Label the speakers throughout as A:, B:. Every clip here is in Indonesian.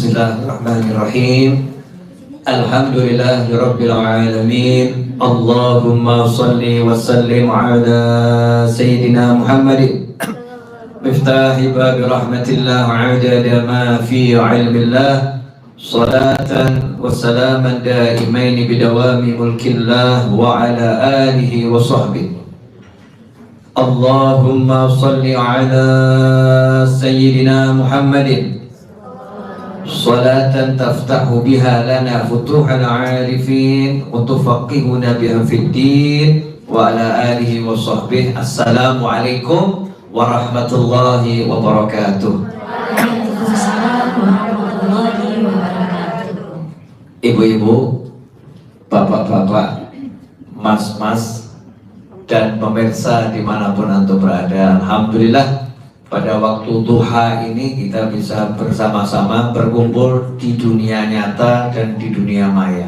A: Bismillahirrahmanirrahim. Alhamdulillahirabbil alamin. Allahumma shalli wa sallim ala sayyidina Muhammadin miftahi babi rahmatillah adada ma fi ilmillah. Salatan wa salaman daimain bidawami mulkillah wa ala alihi wa sahbihi. Allahumma salli ala sayyidina Muhammadin salatan taftahu biha lana futuhal arifin wa tufaqihuna biha fid din wa ala alihi wa sahbihi. Assalamualaikum warahmatullahi wabarakatuh. Ibu-ibu, bapak-bapak, mas-mas, dan pemirsa dimanapun antum berada, alhamdulillah pada waktu duha ini kita bisa bersama-sama berkumpul di dunia nyata dan di dunia maya.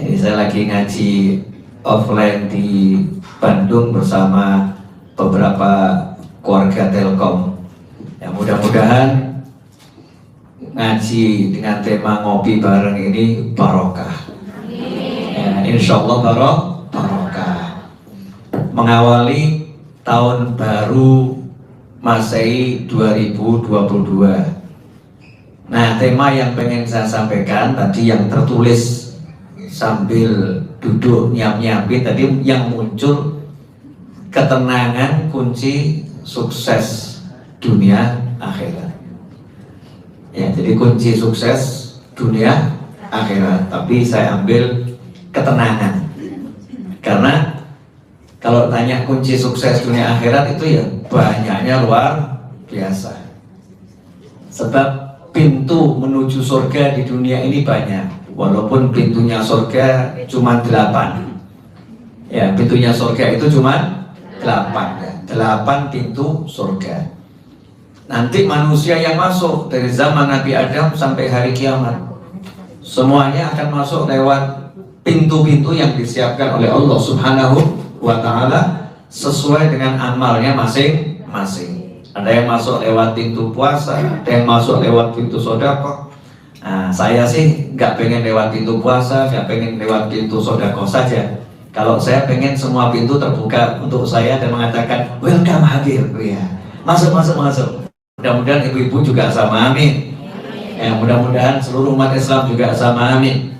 A: Ini saya lagi ngaji offline di Bandung bersama beberapa keluarga Telkom. Ya, mudah-mudahan ngaji dengan tema ngopi bareng ini barokah. Ya, insya Allah barokah. Mengawali tahun baru Masehi 2022. Nah, tema yang pengen saya sampaikan tadi yang tertulis sambil duduk nyiap-nyiapin tadi yang muncul, ketenangan kunci sukses dunia akhirat. Ya, jadi kunci sukses dunia akhirat, tapi saya ambil ketenangan. Karena kalau tanya kunci sukses dunia akhirat itu ya banyaknya luar biasa. Sebab pintu menuju surga di dunia ini banyak. Walaupun pintunya surga cuma 8. Ya, pintunya surga itu cuma 8 ya. 8 pintu surga. Nanti manusia yang masuk dari zaman Nabi Adam sampai hari kiamat, semuanya akan masuk lewat pintu-pintu yang disiapkan oleh Allah Subhanahu wa ta'ala sesuai dengan amalnya masing-masing. Ada yang masuk lewat pintu puasa, ada yang masuk lewat pintu sedekah. Nah, saya sih nggak pengen lewat pintu puasa, nggak pengen lewat pintu sedekah saja. Kalau saya pengen semua pintu terbuka untuk saya dan mengatakan welcome Habib, ya, masuk. Mudah-mudahan ibu-ibu juga sama, amin. Ya, mudah-mudahan seluruh umat Islam juga sama, amin.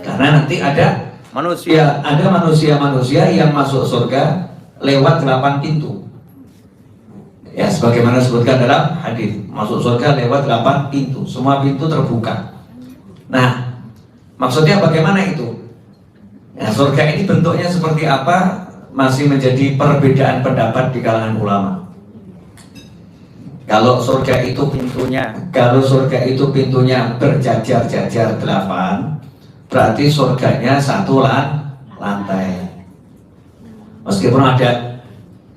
A: Karena nanti ada manusia yang masuk surga lewat 8 pintu. Ya, sebagaimana disebutkan dalam hadis, masuk surga lewat 8 pintu. Semua pintu terbuka. Nah, maksudnya bagaimana itu? Ya, surga ini bentuknya seperti apa? Masih menjadi perbedaan pendapat di kalangan ulama. Kalau surga itu pintunya berjajar-jajar 8, berarti surganya 1 lantai. Meskipun ada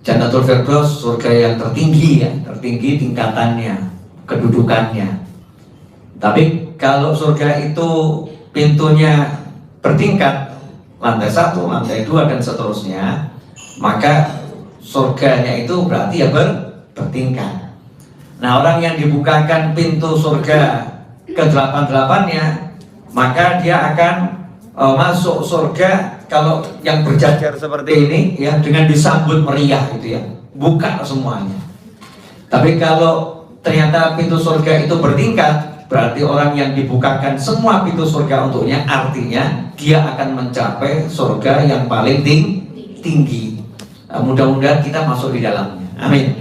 A: Jannatul Firdaus, surga yang tertinggi tingkatannya, kedudukannya. Tapi kalau surga itu pintunya bertingkat, lantai 1, lantai 2 dan seterusnya, maka surganya itu berarti ya bertingkat. Nah, orang yang dibukakan pintu surga ke 8-8-nya, maka dia akan masuk surga kalau yang berjajar seperti ini ya, dengan disambut meriah gitu ya, buka semuanya. Tapi kalau ternyata pintu surga itu bertingkat, berarti orang yang dibukakan semua pintu surga untuknya, artinya dia akan mencapai surga yang paling tinggi. Nah, mudah-mudahan kita masuk di dalamnya, amin.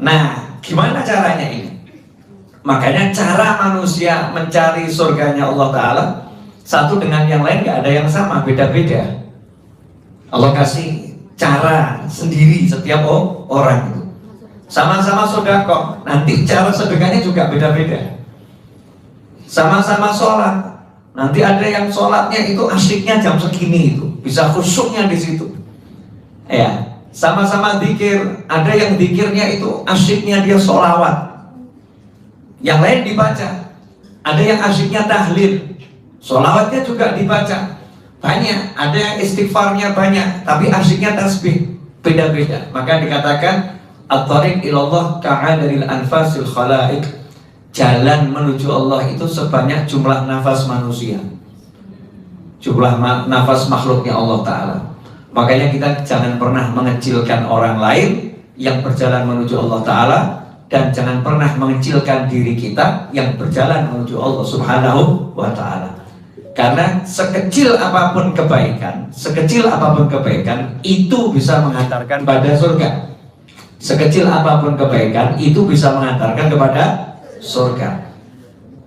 A: Nah, gimana caranya ini? Makanya cara manusia mencari surganya Allah Ta'ala satu dengan yang lain gak ada yang sama, beda-beda. Allah kasih cara sendiri setiap orang itu. Sama-sama sedekah, nanti cara sedekahnya juga beda-beda. Sama-sama sholat, nanti ada yang sholatnya itu asyiknya jam segini itu, bisa khusyuknya di situ. Ya, sama-sama zikir, ada yang zikirnya itu asyiknya dia sholawat, yang lain dibaca. Ada yang asyiknya tahlil, sholawatnya juga dibaca. Banyak, ada yang istighfarnya banyak, tapi asyiknya tasbih, beda-beda. Maka dikatakan at-tariq ilallah ka'adalil anfasil khalaik. jalan menuju Allah itu sebanyak jumlah nafas manusia, jumlah nafas makhluknya Allah Ta'ala. Makanya kita jangan pernah mengecilkan orang lain yang berjalan menuju Allah Ta'ala, dan jangan pernah mengecilkan diri kita yang berjalan menuju Allah Subhanahu wa Ta'ala. Karena sekecil apapun kebaikan, itu bisa mengantarkan pada surga. Sekecil apapun kebaikan, itu bisa mengantarkan kepada surga.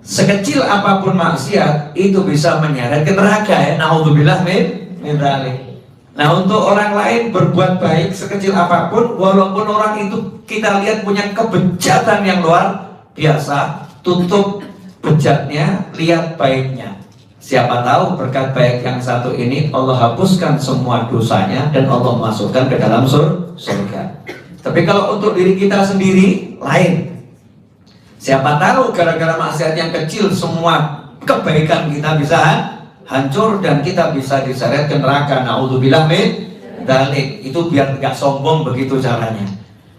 A: Sekecil apapun maksiat, itu bisa menyeret ke neraka, ya. Naudzubillah min dzalik. Nah, untuk orang lain berbuat baik sekecil apapun, walaupun orang itu kita lihat punya kebejatan yang luar biasa, tutup bejatnya, lihat baiknya. Siapa tahu berkat baik yang satu ini Allah hapuskan semua dosanya dan Allah masukkan ke dalam surga. Tapi kalau untuk diri kita sendiri lain. Siapa tahu gara-gara maksiat yang kecil semua kebaikan kita bisa hancur dan kita bisa diseret ke neraka. Naudzubillah min dzalik. Itu biar tidak sombong, begitu caranya.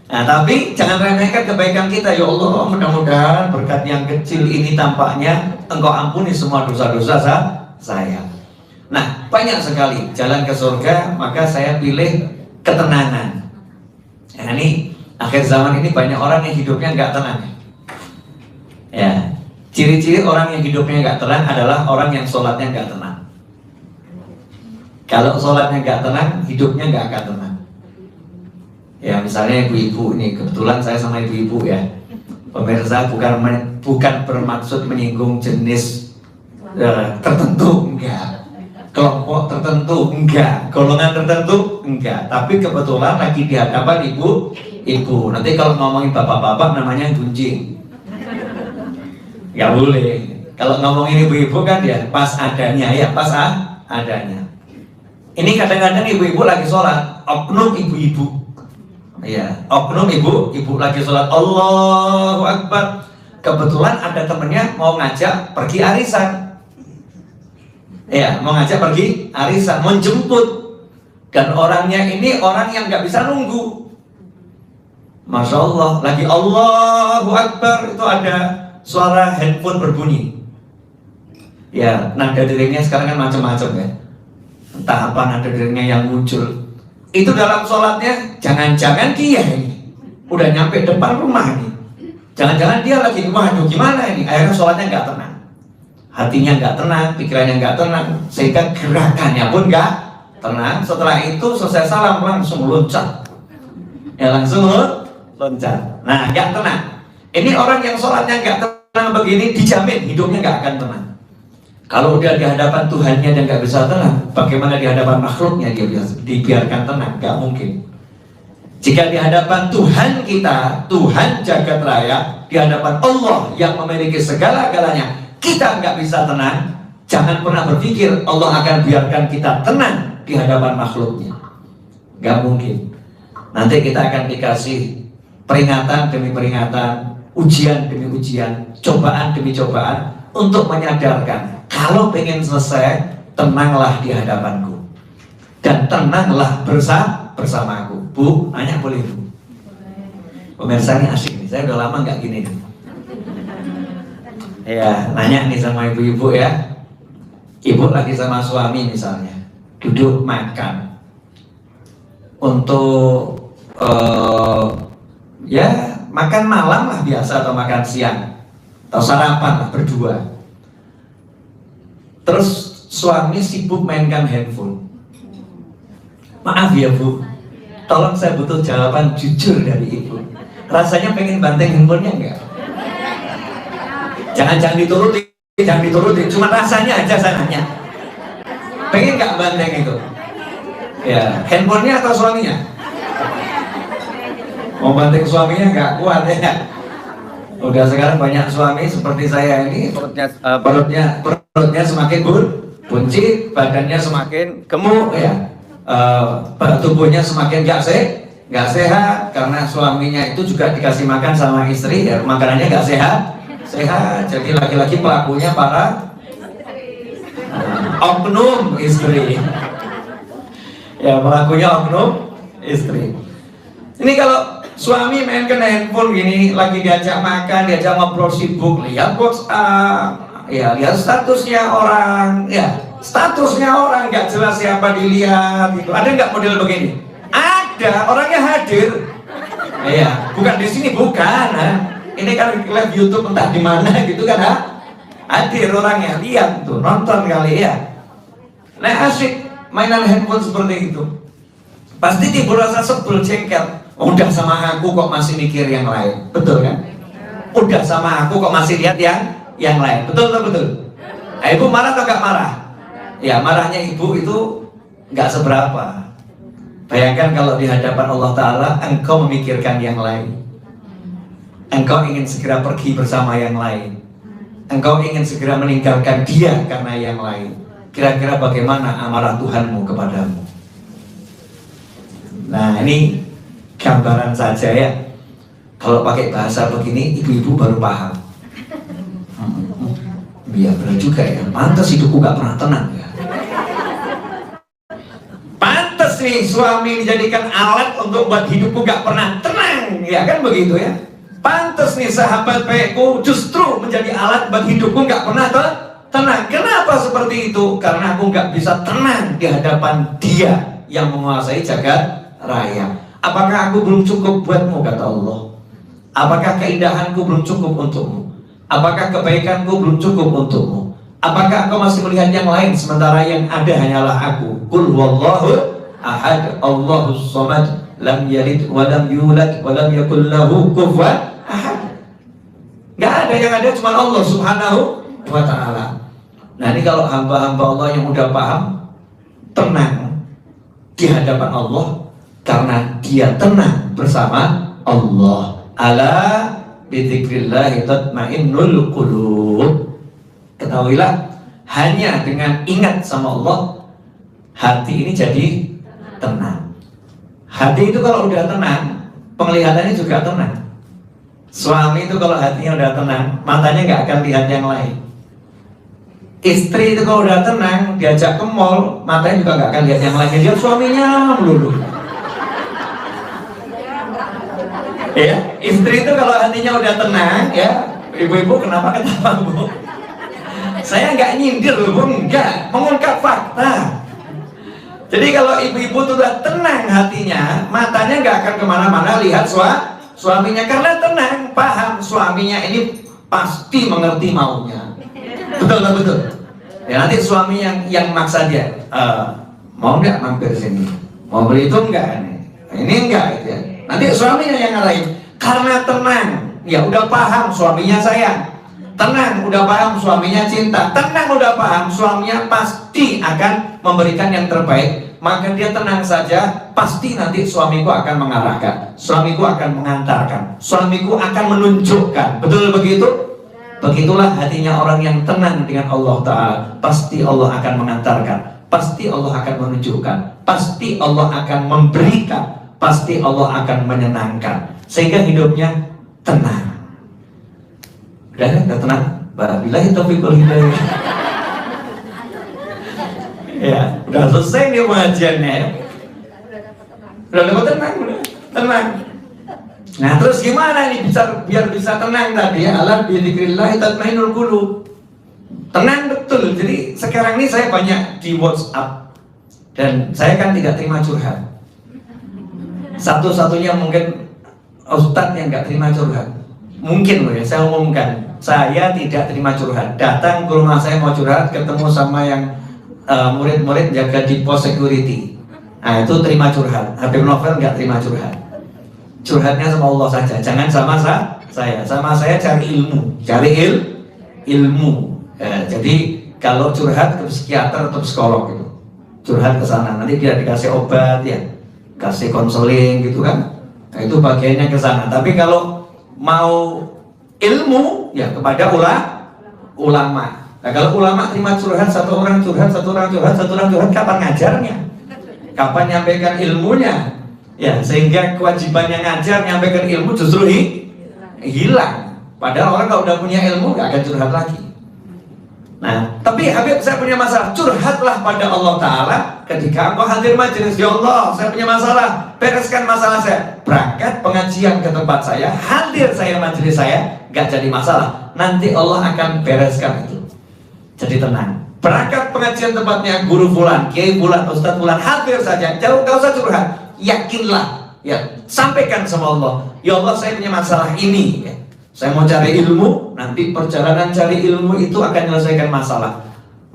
A: Nah, tapi jangan remehkan kebaikan kita. Ya Allah, mudah-mudahan berkat yang kecil ini tampaknya Engkau ampuni semua dosa-dosa saya. Nah, banyak sekali jalan ke surga, maka saya pilih ketenangan. Nah, ini akhir zaman ini banyak orang yang hidupnya nggak tenang. Ya, ciri-ciri orang yang hidupnya nggak tenang adalah orang yang sholatnya nggak tenang. Kalau sholatnya nggak tenang, hidupnya nggak akan tenang. Ya, misalnya ibu-ibu ini, kebetulan saya sama ibu-ibu ya. Pemirsa, bukan bermaksud menyinggung jenis tertentu, enggak. Kelompok tertentu, enggak. Golongan tertentu, enggak. Tapi kebetulan lagi di hadapan ibu. Nanti kalau ngomongin bapak-bapak namanya gunjing. Nggak boleh. Kalau ngomongin ibu-ibu kan ya pas adanya, ya pas adanya. Ini kadang-kadang ibu-ibu lagi sholat, oknum ibu-ibu, ya, oknum ibu lagi sholat, Allahu Akbar. Kebetulan ada temennya mau ngajak pergi arisan, ya, mau ngajak pergi arisan, mau jemput, dan orangnya ini orang yang nggak bisa nunggu. Masya Allah, lagi Allahu Akbar, itu ada suara handphone berbunyi. Ya, nada deringnya sekarang kan macam-macam ya. Entah apa nada deringnya yang muncul. Itu dalam sholatnya, jangan-jangan dia ini udah nyampe depan rumah nih. Jangan-jangan dia lagi, waduh gimana ini? Akhirnya sholatnya nggak tenang. Hatinya nggak tenang, pikirannya nggak tenang, sehingga gerakannya pun nggak tenang. Setelah itu selesai salam langsung loncat. Ya langsung loncat. Nah, nggak tenang. Ini orang yang sholatnya nggak tenang begini, dijamin hidupnya nggak akan tenang. Kalau udah di hadapan Tuhannya dan nggak bisa tenang, bagaimana di hadapan makhluknya dia dibiarkan tenang? Nggak mungkin. Jika di hadapan Tuhan kita, Tuhan jagat raya, di hadapan Allah yang memiliki segala-galanya, kita nggak bisa tenang, jangan pernah berpikir Allah akan biarkan kita tenang di hadapan makhluknya. Nggak mungkin. Nanti kita akan dikasih peringatan demi peringatan, ujian demi ujian, cobaan demi cobaan, untuk menyadarkan kalau pengen selesai, tenanglah di hadapanku dan tenanglah bersamaku. Bu, nanya boleh Bu? Pemirsa ini asik nih, saya udah lama nggak gini nih. Ya, nanya nih sama ibu-ibu ya. Ibu lagi sama suami misalnya, duduk makan untuk ya makan malam lah biasa, atau makan siang, atau sarapan lah berdua. Terus suami sibuk mainkan handphone. Maaf ya Bu, tolong saya butuh jawaban jujur dari ibu. Rasanya pengen banting handphonenya enggak? Jangan dituruti, cuma rasanya aja saya nanya. Pengen nggak banting itu? Ya, handphonenya atau suaminya? Mau banting suaminya nggak kuat ya. Udah sekarang banyak suami seperti saya ini, perutnya semakin buncit, badannya semakin gemuk ya, tubuhnya semakin nggak sehat karena suaminya itu juga dikasih makan sama istri ya, makanannya nggak sehat. Jadi laki-laki pelakunya para oknum istri. Ya, pelakunya oknum istri. Ini kalau Suami main kena handphone gini, lagi diajak makan, diajak ngobrol sibuk, lihat WhatsApp, ya lihat statusnya orang, ya statusnya orang nggak jelas siapa dilihat gitu. Ada nggak model begini? Ada, orangnya hadir. Ya, bukan di sini, bukan. Ini kan live YouTube entah di mana gitu kan, hadir orangnya, lihat tuh, nonton kali ya. Nah asik mainan handphone seperti itu. Pasti timbul rasa sebel, jengkel. Udah sama aku kok masih mikir yang lain, betul kan? Udah sama aku kok masih lihat yang lain, betul atau betul? Nah, ibu marah atau nggak marah? Ya marahnya ibu itu nggak seberapa. Bayangkan kalau di hadapan Allah Ta'ala engkau memikirkan yang lain, engkau ingin segera pergi bersama yang lain, engkau ingin segera meninggalkan dia karena yang lain. Kira-kira bagaimana amarah Tuhanmu kepadamu? Nah ini gambaran saja ya. Kalau pakai bahasa begini ibu-ibu baru paham. Iya benar juga ya. Pantas hidupku gak pernah tenang ya. Pantas nih suami dijadikan alat untuk buat hidupku gak pernah tenang. Ya kan begitu ya. Pantas nih sahabat baikku justru menjadi alat buat hidupku gak pernah tenang. Kenapa seperti itu? Karena aku gak bisa tenang di hadapan dia yang menguasai jagat raya. Apakah aku belum cukup buatmu, kata Allah? Apakah keindahanku belum cukup untukmu? Apakah kebaikanku belum cukup untukmu? Apakah engkau masih melihat yang lain sementara yang ada hanyalah aku? Qul huwallahu ahad, Allahus samad, lam yalid wa lam yulad wa lam yakul lahu kufuwan ahad. Gak ada, yang ada cuma Allah Subhanahu wa ta'ala. Nah ini kalau hamba-hamba Allah yang udah paham, tenang di hadapan Allah karena dia tenang bersama Allah. Ala bidzikrillah tatmainnul qulub. Ketahuilah, hanya dengan ingat sama Allah hati ini jadi tenang. Hati itu kalau udah tenang, penglihatannya juga tenang. Suami itu kalau hatinya udah tenang, matanya nggak akan lihat yang lain. Istri itu kalau udah tenang, diajak ke mall, matanya juga nggak akan lihat yang lain. Dia suaminya melulu. Ya, istri itu kalau hatinya udah tenang, ya, ibu-ibu kenapa ketawa bu? Saya nggak nyindir bu, enggak, mengungkap fakta. Jadi kalau ibu-ibu itu udah tenang hatinya, matanya nggak akan kemana-mana lihat suaminya karena tenang, paham suaminya ini pasti mengerti maunya. Betul nggak betul? Ya nanti suami yang maksa dia, mau nggak mampir sini? Mau beli itu enggak? Ini enggak gitu ya. Nanti suaminya yang ngalahin karena tenang, ya udah paham suaminya sayang, tenang udah paham suaminya cinta, tenang udah paham suaminya pasti akan memberikan yang terbaik, maka dia tenang saja, pasti nanti suamiku akan mengarahkan, suamiku akan mengantarkan, suamiku akan menunjukkan. Betul begitu? Begitulah hatinya orang yang tenang dengan Allah Ta'ala. Pasti Allah akan mengantarkan, pasti Allah akan menunjukkan, pasti Allah akan memberikan, pasti Allah akan menyenangkan, sehingga hidupnya tenang. Udah tenang? Billahi taufiq wal hidayah. Ya, udah selesai nih pengajiannya. Udah dapat tenang, udah tenang. Nah terus gimana nih biar bisa tenang tadi ya? Ala bidzikrillah tatmainnul qulub. Tenang betul. Jadi sekarang ini saya banyak di WhatsApp dan saya kan tidak terima curhat. Satu-satunya mungkin ustadz yang nggak terima curhat. Mungkin loh ya, saya umumkan, saya tidak terima curhat. Datang ke rumah saya mau curhat, ketemu sama yang murid-murid jaga di pos security. Nah itu terima curhat. Habib Novel nggak terima curhat. Curhatnya sama Allah saja, jangan sama saya. Sama saya cari ilmu, ilmu. Jadi kalau curhat ke psikiater atau psikolog gitu, curhat ke sana, nanti dia dikasih obat ya, kasih konseling gitu kan. Nah, itu bagiannya ke sana. Tapi kalau mau ilmu ya kepada ulama. Nah, kalau ulama terima curhat, satu orang curhat, kapan ngajarnya? Kapan nyampaikan ilmunya? Ya, sehingga kewajibannya ngajar, nyampaikan ilmu justru hilang. Padahal orang kalau udah punya ilmu gak akan curhat lagi. Nah, tapi Habib saya punya masalah, curhatlah pada Allah Ta'ala ketika engkau hadir majelis. Ya Allah, saya punya masalah. bereskan masalah saya. Berangkat pengajian ke tempat saya, hadir saya majelis saya, nggak jadi masalah. Nanti Allah akan bereskan itu. Jadi tenang. Berangkat pengajian tempatnya guru fulan, kiai fulan, ustadz fulan, hadir saja. Jauh, nggak usah curhat. Yakinlah, ya, sampaikan sama Allah. Ya Allah, saya punya masalah ini. Ya. Saya mau cari ilmu, nanti perjalanan cari ilmu itu akan menyelesaikan masalah.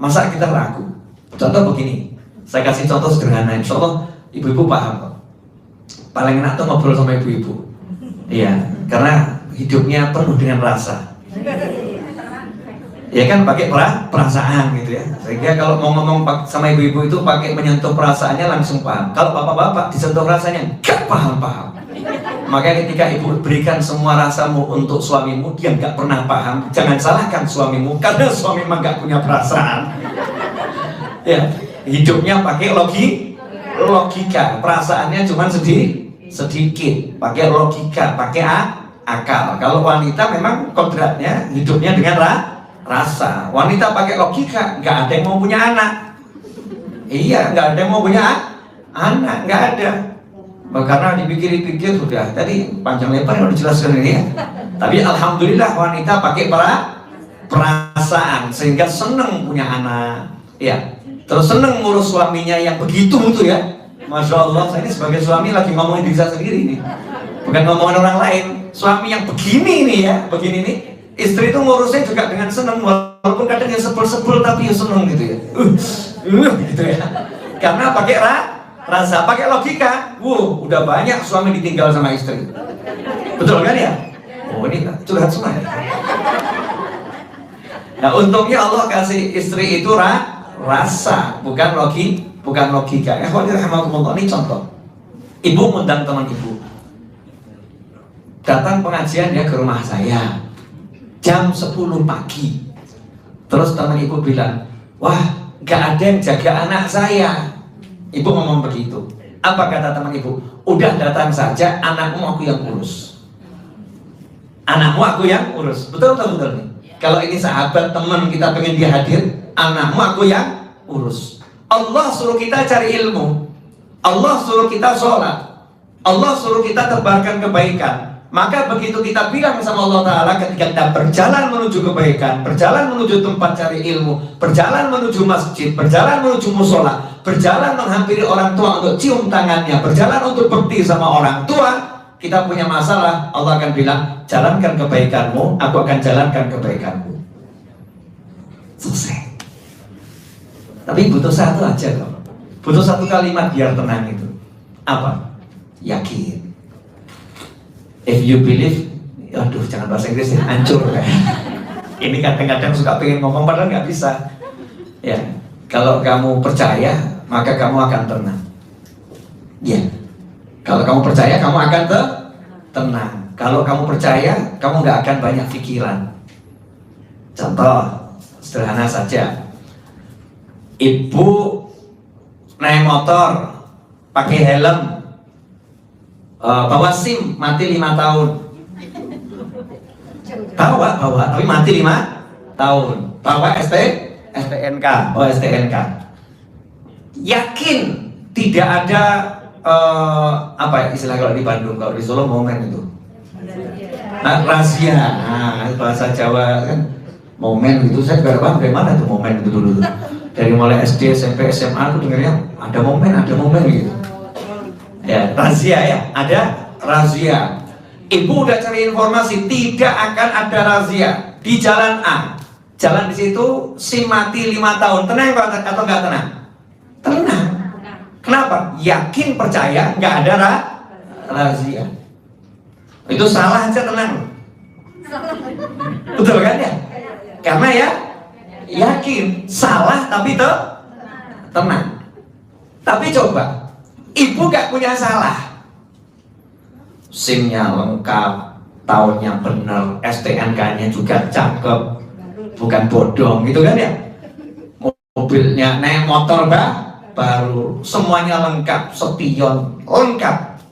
A: Masa kita ragu? Contoh begini, saya kasih contoh sederhana. Insya Allah ibu-ibu paham kok. Paling enak tuh ngobrol sama ibu-ibu. Iya, karena hidupnya penuh dengan rasa. Ya kan pakai perasaan gitu ya. Sehingga kalau mau ngomong sama ibu-ibu itu pakai menyentuh perasaannya langsung paham. Kalau bapak-bapak disentuh rasanya gak paham-paham. Makanya ketika ibu berikan semua rasamu untuk suamimu, dia gak pernah paham. Jangan salahkan suamimu karena suami mah gak punya perasaan. Ya, hidupnya pakai logika. Perasaannya cuma sedikit. Pakai logika, pakai akal. Kalau wanita memang kodratnya hidupnya dengan rasa. Wanita pakai logika, nggak ada yang mau punya anak. Iya, nggak ada yang mau punya anak, nggak ada. Karena dipikir-pikir sudah. Tadi panjang lebar yang dijelaskan ini ya. Tapi alhamdulillah wanita pakai perasaan sehingga seneng punya anak. Ya, terus seneng ngurus suaminya yang begitu itu ya. Masya Allah, saya ini sebagai suami lagi ngomongin diri saya sendiri nih. Bukan ngomongin orang lain. Suami yang begini nih ya, begini nih. Istri itu ngurusnya juga dengan seneng, walaupun kadang yang sebel-sebel tapi ya seneng gitu ya. Gitu ya. Karena pakai rasa, pakai logika. Udah banyak suami ditinggal sama istri. Betul kan ya? Oh ini curhat semua ya. Nah untungnya Allah kasih istri itu rasa, bukan logika. Ini contoh. Ibu ngundang teman ibu. Datang pengajian ya ke rumah saya. Jam 10 pagi. Terus teman ibu bilang, wah gak ada yang jaga anak saya. Ibu ngomong begitu. Apa kata teman ibu? Udah datang saja, anakmu aku yang urus. Anakmu aku yang urus. Betul nih. Kalau ini sahabat teman kita pengen dia hadir, anakmu aku yang urus. Allah suruh kita cari ilmu. Allah suruh kita sholat. Allah suruh kita tebarkan kebaikan. Maka begitu kita bilang sama Allah Ta'ala ketika kita berjalan menuju kebaikan, berjalan menuju tempat cari ilmu, berjalan menuju masjid, berjalan menuju musola, berjalan menghampiri orang tua untuk cium tangannya, berjalan untuk bekti sama orang tua, kita punya masalah, Allah akan bilang, jalankan kebaikanmu, aku akan jalankan kebaikanmu. Selesai. Tapi butuh satu aja kok. Butuh satu kalimat biar tenang itu. Apa? Yakin. If you believe, aduh jangan bahasa Inggris ya, hancur kan. Ini kadang-kadang suka pengen ngomong padahal nggak bisa. Ya, kalau kamu percaya, maka kamu akan tenang. Ya, kalau kamu percaya, kamu akan tenang. Kalau kamu percaya, kamu nggak akan banyak pikiran. Contoh sederhana saja. Ibu naik motor, pakai helm. Bawa SIM, mati 5 tahun. Bawa, tapi mati 5 tahun. Bawa STNK, STNK. Yakin tidak ada apa ya istilah kalau di Bandung, kalau di Solo momen itu. Rahasia. Nah, bahasa Jawa kan momen itu saya juga paham dari mana itu momen itu dulu. Dari mulai SD, SMP, SMA aku dengarnya ada momen gitu. Ya, rahasia ya, ada rahasia. Ibu udah cari informasi, tidak akan ada rahasia di jalan A. Jalan di situ SIM mati 5 tahun. Tenang atau nggak tenang? Tenang. Kenapa? Yakin percaya nggak ada rahasia. Itu salah aja tenang. Betul kan ya? Karena ya yakin salah tapi tenang. Tapi coba. Ibu gak punya salah, SIM-nya lengkap, tahunnya bener, STNK-nya juga cakep, bukan bodong gitu kan ya. Mobilnya, naik motor baru, semuanya lengkap, spion lengkap.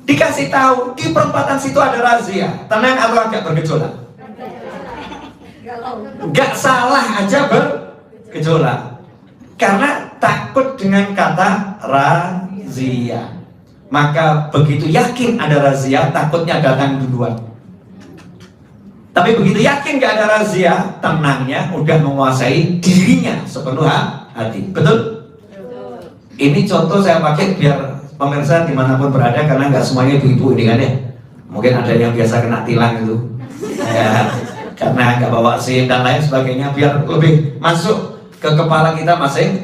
A: Dikasih tahu di perempatan situ ada razia, tenang atau agak bergejolak? Gak salah aja bergejolak, karena takut dengan kata razia. maka begitu yakin ada razia, takutnya datang duluan. Tapi begitu yakin gak ada razia, tenangnya udah menguasai dirinya sepenuh hati. Betul? Ini contoh saya pakai biar pemirsa dimanapun berada, karena nggak semuanya ibu-ibu ini kan ya. Mungkin ada yang biasa kena tilang itu ya, karena nggak bawa SIM dan lain sebagainya, biar lebih masuk ke kepala kita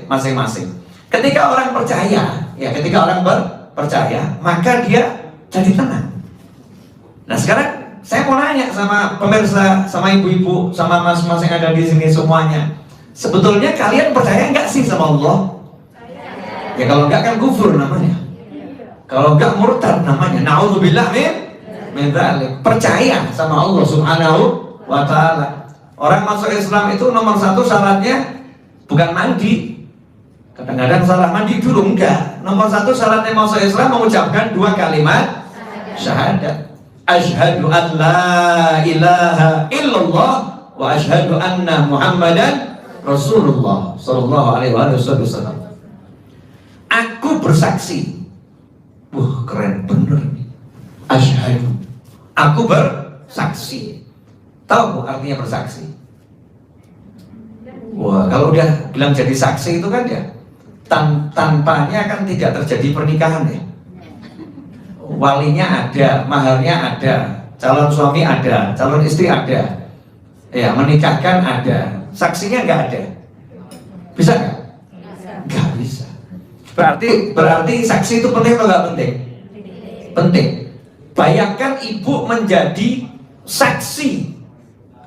A: masing-masing. Ketika orang percaya, ya ketika orang percaya, maka dia jadi tenang. Nah sekarang saya mau nanya sama pemirsa, sama ibu-ibu, sama mas-mas yang ada di sini semuanya, sebetulnya kalian percaya nggak sih sama Allah? Ya kalau nggak kan kufur namanya, kalau nggak murtad namanya. Na'udzubillah min dzalik. Percaya sama Allah Subhanahu wa ta'ala. Orang masuk Islam itu nomor satu syaratnya bukan mandi. Kadang-kadang salah mandi dulu, enggak. Nomor satu syaratnya masuk Islam mengucapkan dua kalimat syahadat. Asyhadu an la ilaha illallah wa asyhadu anna Muhammadan Rasulullah sallallahu alaihi wasallam. Aku bersaksi. Wah, keren bener nih. Asyhadu. Aku bersaksi. Tahu artinya bersaksi? Wah, kalau udah bilang jadi saksi itu kan ya tanpanya kan tidak terjadi pernikahan ya. Walinya ada, maharnya ada, calon suami ada, calon istri ada, ya menikahkan ada, saksinya nggak ada. Bisa nggak? Nggak bisa. Berarti saksi itu penting atau nggak penting? Penting. Bayangkan ibu menjadi saksi.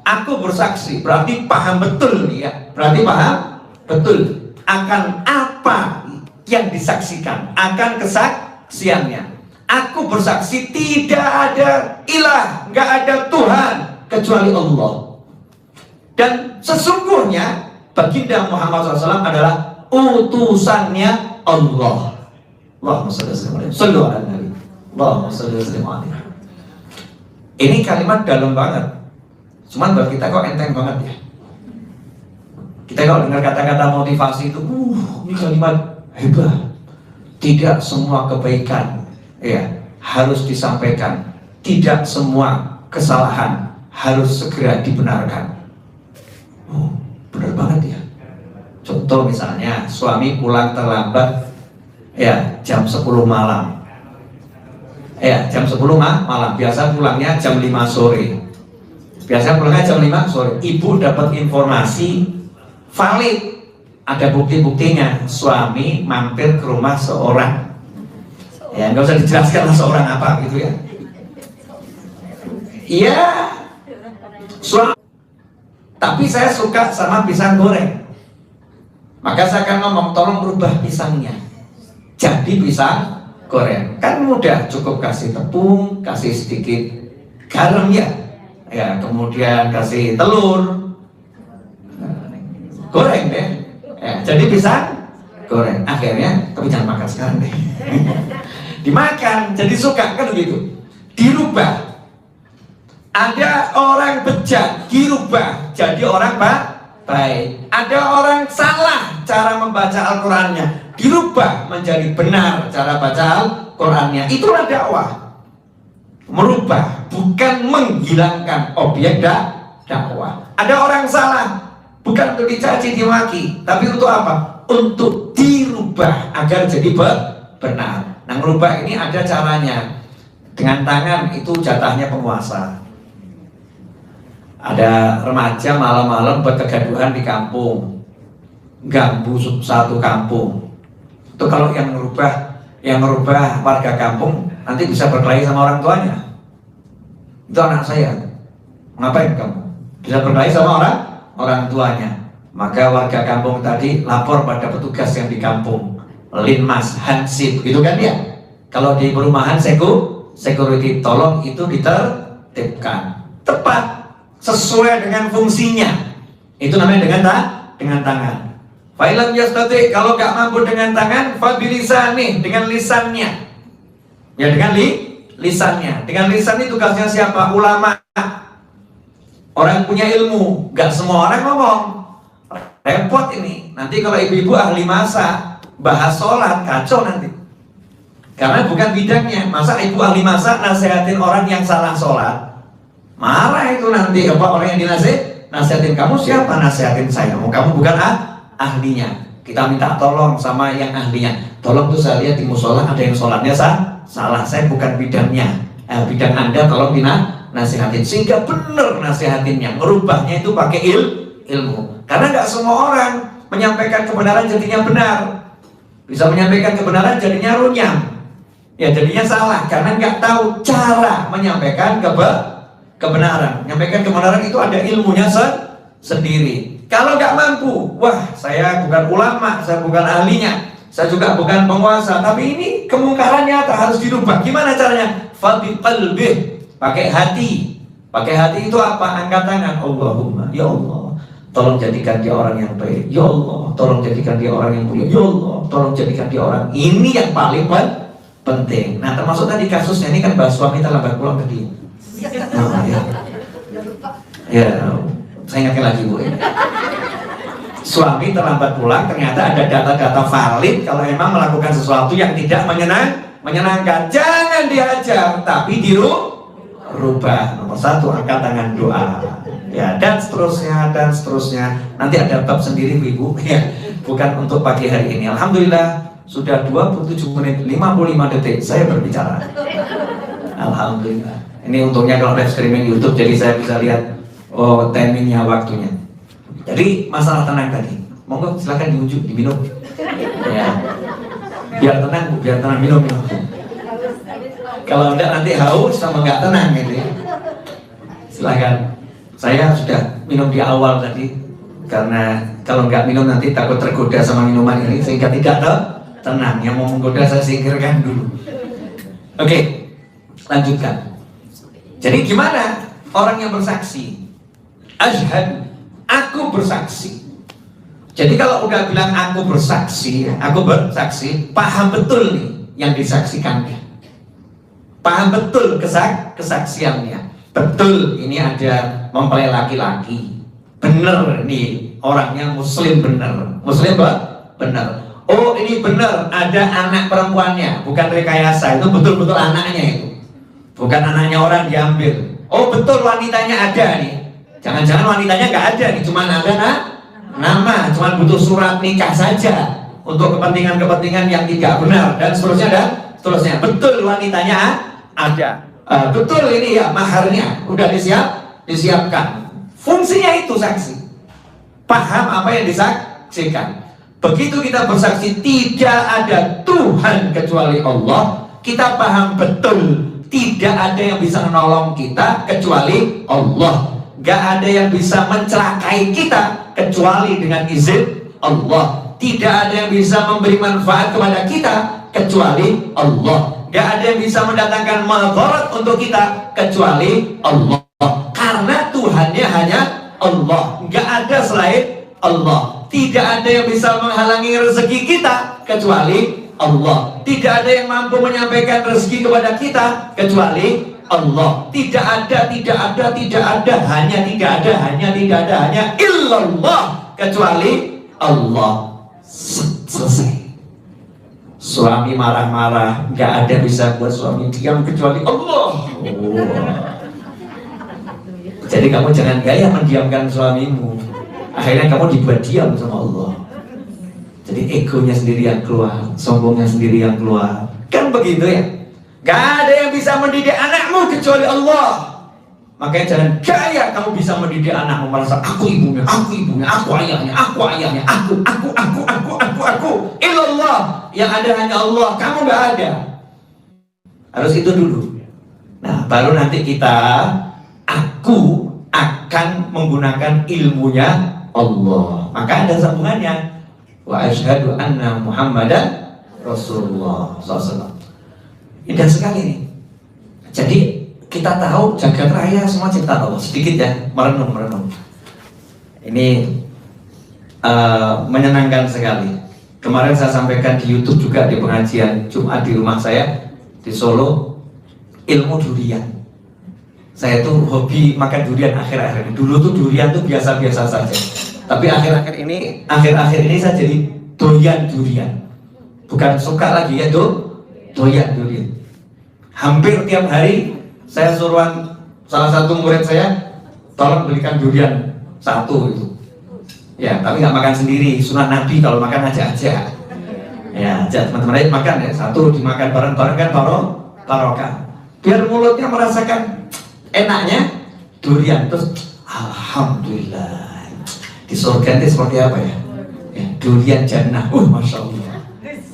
A: Aku bersaksi, berarti paham betul nih ya. Berarti paham betul akan apa yang disaksikan, akan kesaksiannya. Aku bersaksi tidak ada ilah, nggak ada Tuhan kecuali Allah. Dan sesungguhnya baginda Muhammad SAW adalah utusannya Allah. Allahumma shalli ala Nabi. Allahumma shalli ala Nabi. Ini kalimat dalam banget. Cuman buat kita kok enteng banget ya. Kita kalau dengar kata-kata motivasi itu, ini kalimat hebat. Tidak semua kebaikan ya harus disampaikan. Tidak semua kesalahan harus segera dibenarkan. Benar banget ya. Contoh misalnya suami pulang terlambat ya jam 10 malam. Ya jam 10 malam. Biasa pulangnya jam 5 sore. Biasa pulangnya jam 5 sore. Ibu dapat informasi valid, ada bukti-buktinya. Suami mampir ke rumah seorang. Ya nggak usah dijelaskan lah seorang apa gitu ya. Iya, suami. Tapi saya suka sama pisang goreng. Maka saya akan ngomong, tolong rubah pisangnya jadi pisang goreng. Kan mudah, cukup kasih tepung, kasih sedikit garam ya. Ya, kemudian kasih telur, goreng deh. Ya, jadi pisang goreng. Akhirnya, tapi jangan makan sekarang deh. Dimakan, jadi suka kan begitu. Dirubah. Ada orang bejat, dirubah jadi orang baik. Ada orang salah cara membaca Al-Qurannya, dirubah menjadi benar cara baca Al-Qurannya. Itulah dakwah. Merubah, bukan menghilangkan objek dakwah. Ada orang salah, bukan untuk dicaci dimaki, tapi untuk apa? Untuk dirubah agar jadi benar. Nah, merubah ini ada caranya. Dengan tangan itu jatahnya penguasa. Ada remaja malam-malam buat kegaduhan di kampung, ganggu satu kampung. Itu kalau yang merubah warga kampung nanti bisa berkelahi sama orang tuanya. Itu anak saya, ngapain kamu? Bisa berkelahi sama orang tuanya. Maka warga kampung tadi lapor pada petugas yang di kampung, Linmas, Hansip, gitu kan ya. Kalau di perumahan security, tolong itu ditertibkan tepat sesuai dengan fungsinya. Itu namanya dengan tangan. Fa'ilam yastati, kalau gak mampu dengan tangan, fabilisani, dengan lisannya. Ya dengan lisannya. Dengan lisan ini tugasnya siapa? Ulama. Orang punya ilmu. Gak semua orang ngomong. Repot ini. Nanti kalau ibu-ibu ahli masak, bahas sholat, kacau nanti. karena bukan bidangnya. Masa ibu ahli masak nasihatin orang yang salah sholat? Marah itu nanti apa orang yang nasihatin. Kamu siapa nasihatin saya? Kamu bukan ahlinya. Kita minta tolong sama yang ahlinya. Tolong tuh saya lihat di musola ada yang sholatnya salah. Saya bukan bidangnya. Bidang Anda tolong nasihatin sehingga benar nasihatinnya. Merubahnya itu pakai ilmu. Karena nggak semua orang menyampaikan kebenaran jadinya benar. Bisa menyampaikan kebenaran jadinya runyam. Ya jadinya salah karena nggak tahu cara menyampaikan kebenaran. Menyampaikan kebenaran itu ada ilmunya sendiri. Kalau nggak mampu, wah saya bukan ulama, saya bukan ahlinya, saya juga bukan penguasa, tapi ini kemungkaran nyata harus dirubah. Gimana caranya? Fabi qalbih, pakai hati. Pakai hati itu apa? Angkat tangan. Allahumma, ya Allah, tolong jadikan dia orang yang baik. Ya Allah, tolong jadikan dia orang yang mulia. Ya Allah, tolong jadikan dia orang. Ini yang paling penting. Nah termasuk tadi kasusnya ini kan bahas suami terlambat pulang ke dia. Nah, ya, saya ingatkan lagi Bu. Suami terlambat pulang, ternyata ada data-data valid kalau memang melakukan sesuatu yang tidak menyenangkan. Jangan diajar, tapi dirubah. Nomor satu, angkat tangan doa. Ya, dan seterusnya. Nanti ada bab sendiri Ibu. Ya, bukan untuk pagi hari ini. Alhamdulillah sudah 27 menit 55 detik saya berbicara. Alhamdulillah. Ini untungnya kalau live streaming YouTube, jadi saya bisa lihat timingnya, waktunya. Jadi masalah tenang tadi, monggo silakan diunjuk, diminum. Ya, biar tenang minum. Kalau enggak nanti haus sama nggak tenang gitu ya. Silakan. Saya sudah minum di awal tadi, karena kalau nggak minum nanti takut tergoda sama minuman ini sehingga tidak tenang. Yang mau menggoda saya singkirkan dulu. Oke, lanjutkan. Jadi gimana orang yang bersaksi? Asyhadu, aku bersaksi. Jadi kalau udah bilang aku bersaksi, paham betul nih yang disaksikannya. Paham betul kesaksiannya. Betul ini ada mempelai laki-laki. Bener nih orangnya muslim bener. Muslim bener. Oh ini bener ada anak perempuannya, bukan rekayasa, itu betul-betul anaknya itu. Bukan anaknya orang diambil. Oh betul wanitanya ada nih. Jangan-jangan wanitanya nggak ada nih, cuma ada nama, cuma butuh surat nikah saja untuk kepentingan-kepentingan yang tidak benar dan seterusnya. Betul wanitanya ada. Betul ini ya maharnya udah disiapkan. Fungsinya itu saksi. Paham apa yang disaksikan. Begitu kita bersaksi tidak ada Tuhan kecuali Allah, kita paham betul. Tidak ada yang bisa menolong kita kecuali Allah. Gak ada yang bisa mencelakai kita kecuali dengan izin Allah. Tidak ada yang bisa memberi manfaat kepada kita kecuali Allah. Gak ada yang bisa mendatangkan madarat untuk kita kecuali Allah. Karena Tuhannya hanya Allah. Gak ada selain Allah. Tidak ada yang bisa menghalangi rezeki kita kecuali Allah. Tidak ada yang mampu menyampaikan rezeki kepada kita kecuali Allah. Tidak ada, hanya illallah, kecuali Allah. Selesai. Suami marah-marah, nggak ada bisa buat suami diam kecuali Allah. Jadi kamu jangan gaya mendiamkan suamimu. Akhirnya kamu dibuat diam sama Allah. Jadi egonya sendiri yang keluar, sombongnya sendiri yang keluar. Kan begitu ya? Gak ada yang bisa mendidik anakmu kecuali Allah. Makanya jangan gaya kamu bisa mendidik anakmu merasa aku ibunya, aku ayahnya, aku. Ilallah, yang ada hanya Allah, kamu gak ada. Harus itu dulu. Nah, baru nanti aku akan menggunakan ilmunya Allah. Maka ada sambungannya. Wa asyhadu anna Muhammadan Rasulullah SAW. Indah sekali nih. Jadi kita tahu jagat raya semua ciptaan Allah. Sedikit ya, merenung. Ini menyenangkan sekali. Kemarin saya sampaikan di YouTube juga di pengajian Jumat di rumah saya di Solo, ilmu durian. Saya tuh hobi makan durian akhir-akhir ini. Dulu tuh durian tuh biasa-biasa saja. Tapi akhir-akhir ini saya jadi doyan durian. Bukan suka lagi ya doyan durian. Hampir tiap hari saya suruhan salah satu murid saya, tolong belikan durian satu itu. Ya, tapi nggak makan sendiri. Sunnah Nabi kalau makan aja. Ya, ajak teman-teman lain makan ya. Satu dimakan bareng-bareng kan barokah. Biar mulutnya merasakan enaknya durian. Terus alhamdulillah. Di surga itu seperti apa ya? Ya, durian jannah. Masya Allah.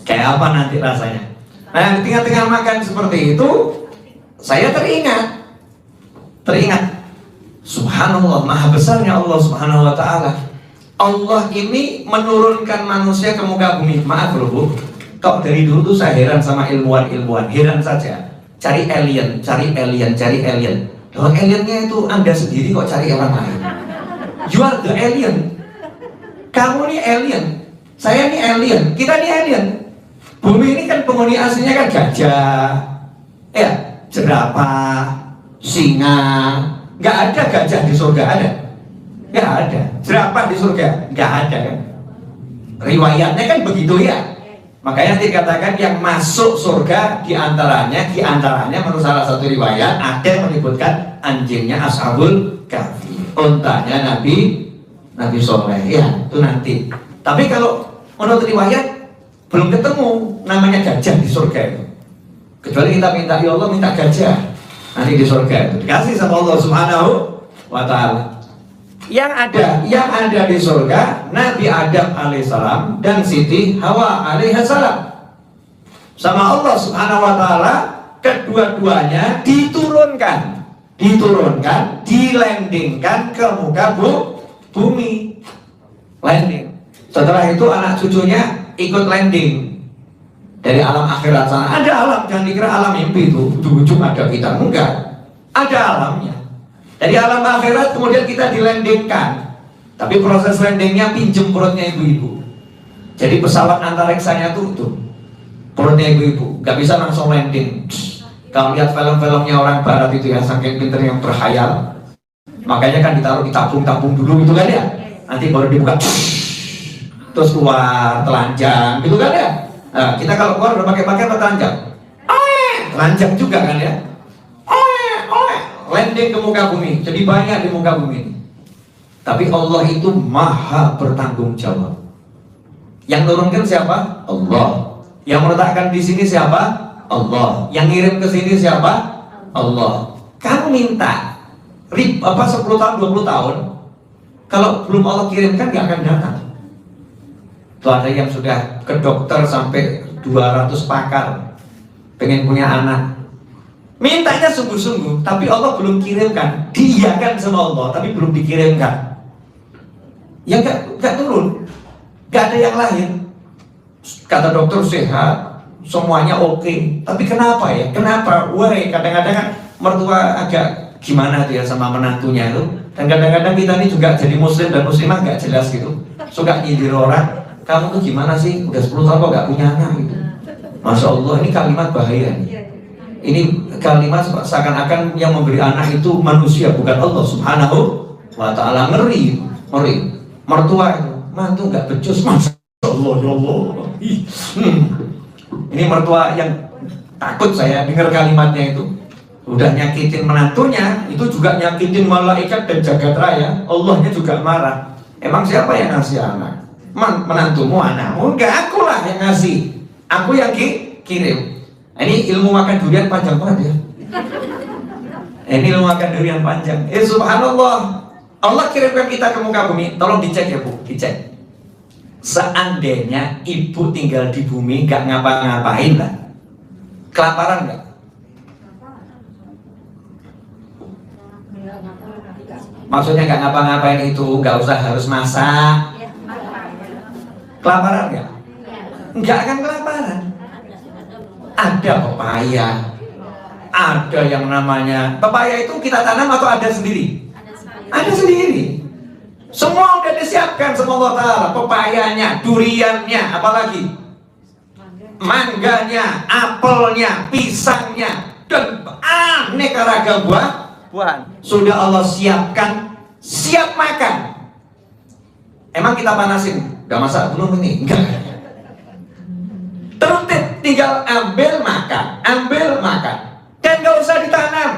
A: Kayak apa nanti rasanya? Nah, di tengah-tengah makan seperti itu, saya teringat. Subhanallah, maha besarnya Allah Subhanahu wa ta'ala. Allah ini menurunkan manusia ke muka bumi. Maaf loh Bu, kok dari dulu tuh saya heran sama ilmuwan, heran saja. Cari alien. Loh, aliennya itu Anda sendiri kok cari orang lain. You are the alien. Kamu nih alien, saya nih alien, kita nih alien. Bumi ini kan penghuni aslinya kan gajah, ya, jerapah, singa. Nggak ada gajah di surga, ada? Nggak ada. Jerapah di surga? Nggak ada kan? Riwayatnya kan begitu ya. Makanya dikatakan yang masuk surga diantaranya menurut salah satu riwayat ada yang menyebutkan anjingnya Ashabul Kahfi, untanya Nabi Soleh, ya itu nanti. Tapi kalau menurut riwayat belum ketemu namanya gajah di surga itu. Kecuali kita minta, ya Allah minta gajah nanti di surga itu dikasih sama Allah Subhanahu wa ta'ala. Yang ada di surga Nabi Adam alaihissalam dan Siti Hawa alaihissalam. Sama Allah Subhanahu wa ta'ala kedua-duanya diturunkan, dilandingkan ke muka bumi. Landing. Setelah itu anak cucunya ikut landing dari alam akhirat sana. Ada alam, jangan dikira alam mimpi itu ujung-ujung ada kita, enggak. Ada alamnya. Dari alam akhirat kemudian kita dilandingkan. Tapi proses landingnya pinjem perutnya ibu-ibu. Jadi pesawat antariksanya tutup perutnya ibu-ibu, nggak bisa langsung landing. Kalau lihat film-filmnya orang barat itu ya, saking pinter yang berkhayal, makanya kan ditaruh di tabung-tabung dulu gitu kan ya. Nanti baru dibuka terus keluar telanjang gitu kan ya. Nah, kita kalau keluar udah pakai telanjang, telanjang juga kan ya. Landing ke muka bumi, jadi banyak di muka bumi ini. Tapi Allah itu maha bertanggung jawab. Yang turunkan siapa? Allah. Yang meletakkan di sini siapa? Allah. Yang ngirim ke sini siapa? Allah. Kamu minta 10 tahun, 20 tahun, kalau belum Allah kirimkan gak akan datang. Tuh ada yang sudah ke dokter sampai 200 pakar pengen punya anak, mintanya sungguh-sungguh, tapi Allah belum kirimkan. Diiyakan sama Allah, tapi belum dikirimkan. Ya gak turun, gak ada yang lahir. Kata dokter sehat, semuanya oke. Tapi kenapa ya? Kenapa? Kadang-kadang kan mertua agak gimana dia sama menantunya itu. Dan kadang-kadang kita ini juga jadi muslim dan muslimah gak jelas gitu. Suka nyindir orang, kamu tuh gimana sih? Udah 10 tahun kok gak punya anak gitu. Masya Allah, ini kalimat bahaya nih. Ini kalimat seakan-akan yang memberi anak itu manusia, bukan Allah Subhanahu wa ta'ala. Ngeri. Mertua itu, mantu nggak becus, Masya Allah, ya Allah. Ini mertua yang takut saya dengar kalimatnya itu. Udah nyakitin menantunya, itu juga nyakitin malaikat dan jagat raya. Allahnya juga marah. Emang siapa yang ngasih anak? Menantumu, anakmu? Enggak, akulah yang ngasih. Aku yang kirim. Ini ilmu makan durian panjang banget ya. Ini ilmu makan durian panjang. Subhanallah. Allah kirimkan kita ke muka bumi. Tolong dicek ya Bu, dicek. Seandainya ibu tinggal di bumi gak ngapa-ngapain lah, kelaparan gak? Maksudnya gak ngapa-ngapain itu gak usah harus masak. Kelaparan gak? Gak akan kelaparan. Ada pepaya, ada yang namanya pepaya itu kita tanam atau ada sendiri? Ada sendiri. Semua udah disiapkan sama Allah Ta'ala. Pepayanya, duriannya, apalagi mangganya, apelnya, pisangnya, dan aneka ragam buah-buahan sudah Allah siapkan, siap makan. Emang kita panasin? Gak masak belum ini? Enggak. Terus tinggal ambil makan. makan, ambil makan. Dan nggak usah ditanam.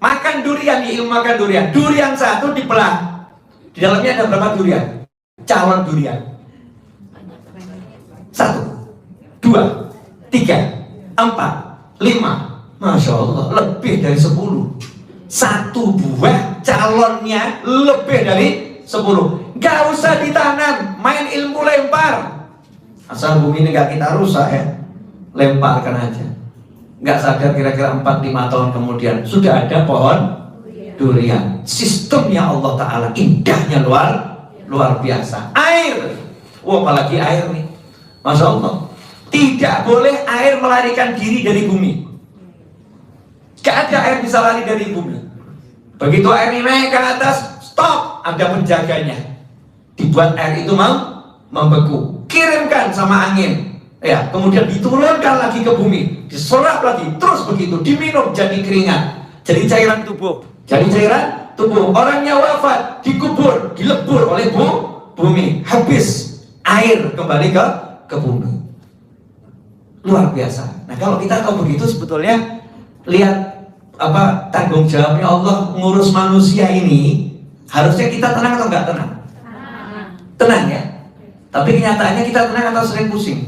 A: Makan durian, ilmu makan durian. Durian satu dibelah. Di dalamnya ada berapa durian? Calon durian. 1, 2, 3, 4, 5. Masya Allah, lebih dari 10. Satu buah calonnya lebih dari 10. Gak usah ditanam, main ilmu lempar. Asal bumi ini gak kita rusak ya, lemparkan aja. Gak sadar kira-kira 4-5 tahun kemudian sudah ada pohon durian. Sistemnya Allah Ta'ala indahnya luar biasa. Air, apalagi air nih, Masya Allah. Tidak boleh air melarikan diri dari bumi. Gak ada air bisa lari dari bumi. Begitu air ini naik ke atas, stop, ada penjaganya. Dibuat air itu membeku. Kirimkan sama angin, ya, kemudian diturunkan lagi ke bumi, diserap lagi, terus begitu, diminum jadi keringat, jadi cairan tubuh, Orangnya wafat, dikubur, dilebur oleh bumi, habis air kembali ke bumi. Luar biasa. Nah, kalau kita tahu begitu, sebetulnya lihat apa tanggung jawabnya Allah ngurus manusia ini, harusnya kita tenang atau enggak tenang? Tenang ya. Tapi kenyataannya kita tenang atau sering pusing?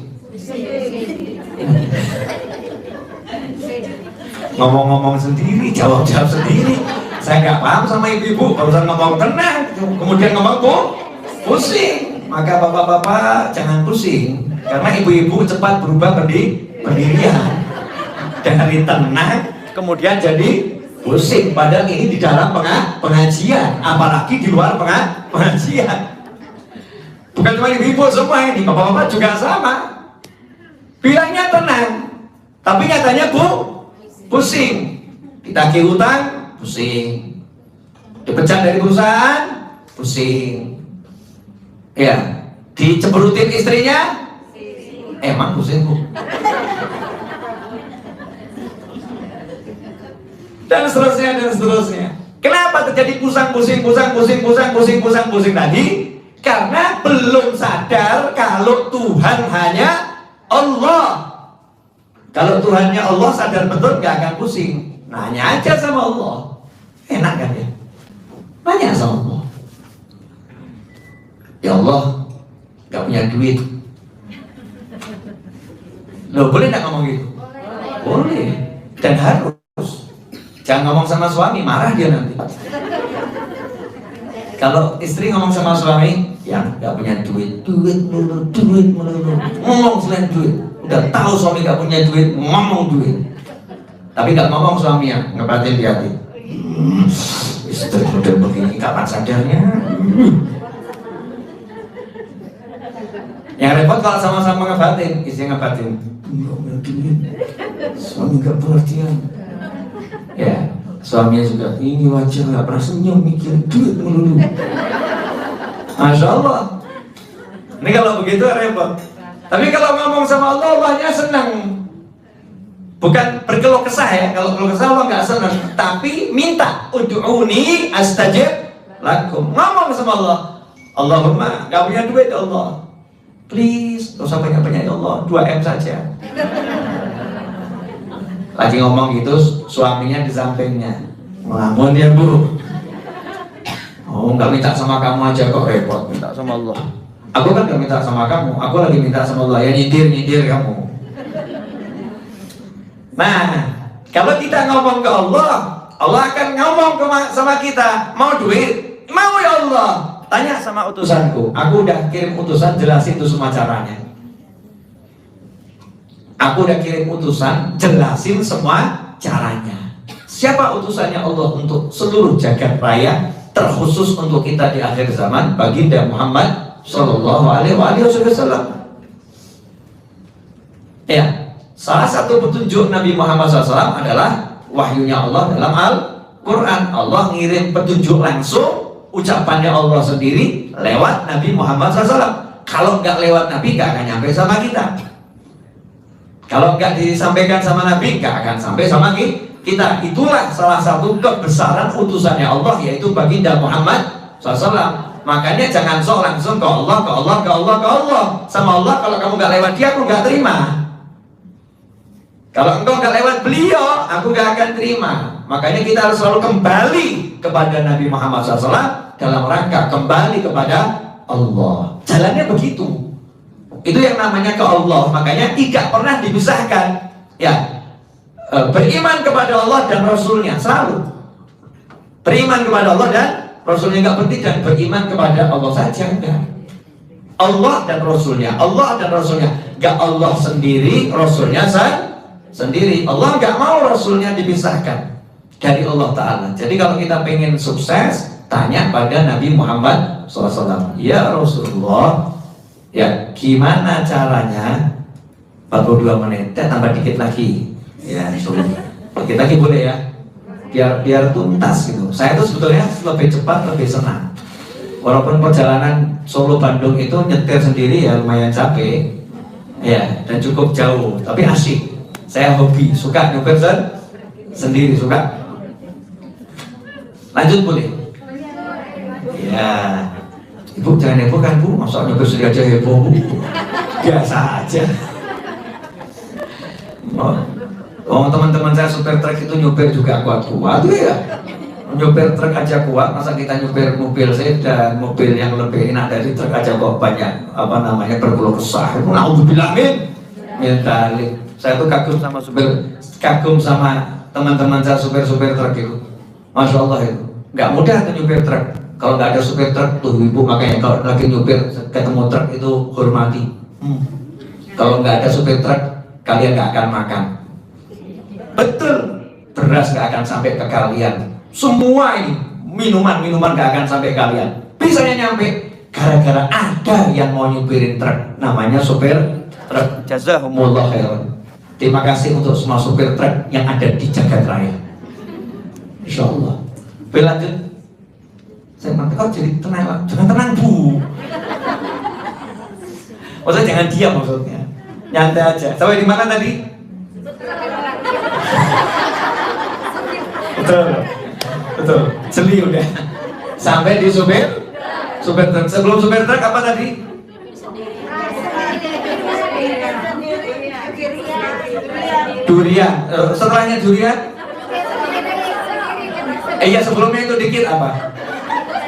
A: Ngomong-ngomong sendiri, jawab-jawab sendiri. Saya nggak paham sama ibu-ibu, barusan ngomong tenang, kemudian ngomong pusing. Maka bapak-bapak jangan pusing, karena ibu-ibu cepat berubah pendirian. Dari tenang, kemudian jadi pusing. Padahal ini di dalam pengajian, apalagi di luar pengajian. Bukan cuma ibu-ibu semua ini, bapak-bapak juga sama. Bilangnya tenang, tapi nyatanya pusing. Ditagih utang, pusing. Dipecat dari perusahaan, pusing. Ya, dicemberutin istrinya, emang pusing bu. Dan seterusnya. Kenapa terjadi pusing tadi? Karena belum sadar kalau Tuhan hanya Allah. Kalau Tuhannya Allah, sadar betul gak akan pusing. Nanya aja sama Allah. Enak kan ya? Nanya sama Allah. Ya Allah, gak punya duit. Loh, boleh gak ngomong gitu? Boleh. Dan harus. Jangan ngomong sama suami, marah dia nanti. Kalau istri ngomong sama suami, yang gak punya duit melulu. Ngomong selain duit. Udah tahu suami gak punya duit, ngomong duit. Tapi gak ngomong suaminya, ngebatin di hati. Istri udah begini, kapan sadarnya? Yang repot kalau sama-sama ngebatin, istri ngebatin. Gak punya duit, suami gak pengertian. Ya, suaminya juga, ini wajah gak pernah senyum, mikir duit melulu. Masya Allah. Ini kalau begitu repot. Tapi kalau ngomong sama Allah, Allahnya senang. Bukan berkeluh kesah ya. Kalau berkeluh kesah Allah nggak senang. Tapi minta, ud'uni astajib lakum. Ngomong sama Allah, Allahumma, gak punya duit ya Allah, please, gak usah banyak-banyak ya Allah, 2M saja. Lagi ngomong gitu, suaminya di sampingnya ngelamun ya bu. Oh, nggak minta sama kamu aja kok repot, minta sama Allah. Aku kan nggak minta sama kamu, aku lagi minta sama Allah. Ya nyindir kamu. Nah, kalau kita ngomong ke Allah, Allah akan ngomong sama kita, mau duit? Mau ya Allah. Tanya sama utusanku, aku udah kirim utusan, jelasin itu semua caranya. Aku udah kirim utusan, jelasin semua caranya. Siapa utusannya Allah untuk seluruh jagat raya, terkhusus untuk kita di akhir zaman, baginda Muhammad Sallallahu Alaihi Wasallam. Ya, salah satu petunjuk Nabi Muhammad SAW adalah wahyunya Allah dalam Al-Quran. Allah ngirim petunjuk langsung, ucapannya Allah sendiri lewat Nabi Muhammad SAW. Kalau nggak lewat Nabi, nggak akan nyampe sama kita. Kalau nggak disampaikan sama Nabi, nggak akan sampai sama kita. Itulah salah satu kebesaran utusannya Allah, yaitu baginda Muhammad SAW. Makanya jangan sok langsung ke Allah. Sama Allah, kalau kamu nggak lewat dia, aku nggak terima. Kalau engkau nggak lewat beliau, aku nggak akan terima. Makanya kita harus selalu kembali kepada Nabi Muhammad SAW dalam rangka kembali kepada Allah. Jalannya begitu. Itu yang namanya ke Allah. Makanya tidak pernah dipisahkan. Ya, beriman kepada Allah dan Rasulnya selalu. Beriman kepada Allah dan Rasulnya, nggak penting dan beriman kepada Allah saja enggak. Allah dan Rasulnya, Allah dan Rasulnya, nggak Allah sendiri, Rasulnya sendiri. Allah nggak mau Rasulnya dipisahkan dari Allah Ta'ala. Jadi kalau kita pengen sukses, tanya pada Nabi Muhammad SAW. Ya Rasulullah, ya gimana caranya 42 menit, tambah dikit lagi. Ya, dikit lagi boleh ya, biar tuntas gitu. Saya tuh sebetulnya lebih cepat, lebih senang. Walaupun perjalanan Solo Bandung itu nyetir sendiri ya lumayan capek, ya, dan cukup jauh, tapi asik. Saya hobi, suka nyopir sendiri, suka. Lanjut boleh? Ya, Ibu jangan heboh kan Bu, masa nyopir sendiri aja heboh Bu? Biasa aja. Oh, teman-teman saya supir truk itu nyopir juga kuat-kuat ya. Nyopir truk aja kuat, masa kita nyopir mobil sedan, mobil yang lebih enak dari truk aja kok banyak berkeluh kesah. Alhamdulillah min dzalik. Saya tuh kagum sama teman-teman saya supir truk itu. Masya Allah itu, nggak mudah tuh nyopir truk. Kalau nggak ada supir truk tuh Ibu, makanya kalau lagi nyopir ketemu truk itu hormati. Kalau nggak ada supir truk, kalian nggak akan makan. Betul, beras nggak akan sampai ke kalian. Semua ini minuman nggak akan sampai kalian. Bisanya nyampe gara-gara ada yang mau nyupirin truk, namanya supir truk. Jazakumullah khairan. Terima kasih untuk semua supir truk yang ada di jagat raya. Insya Allah. Lanjut. Saya mantap kau jadi tenang, jangan tenang Bu. Maksudnya jangan diam maksudnya. Nyantai aja. Sampai di mana tadi? Betul. Jeli udah. Sampai di supir truk. Sebelum supir truk apa tadi? Durian. Setelahnya durian? Iya, sebelumnya itu dikit apa?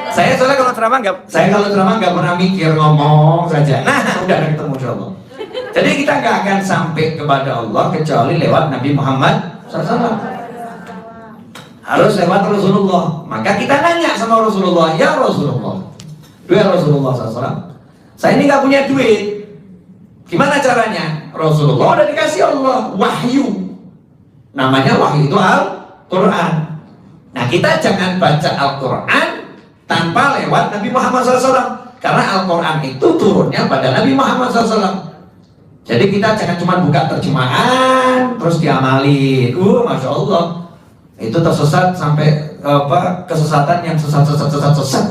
A: Saya soalnya kalau ceramah nggak pernah mikir, ngomong saja. Nah, udah ketemu insyaallah. Jadi kita nggak akan sampai kepada Allah kecuali lewat Nabi Muhammad SAW. Harus lewat Rasulullah. Maka kita nanya sama Rasulullah, ya Rasulullah, SAW, saya ini nggak punya duit. Gimana caranya? Rasulullah udah dikasih Allah wahyu. Namanya wahyu itu Al-Quran. Nah, kita jangan baca Al-Quran tanpa lewat Nabi Muhammad SAW. Karena Al-Quran itu turunnya pada Nabi Muhammad SAW. Jadi kita jangan cuma buka terjemahan terus diamalin. Masya Allah, itu tersesat sampai kesesatan yang sesat.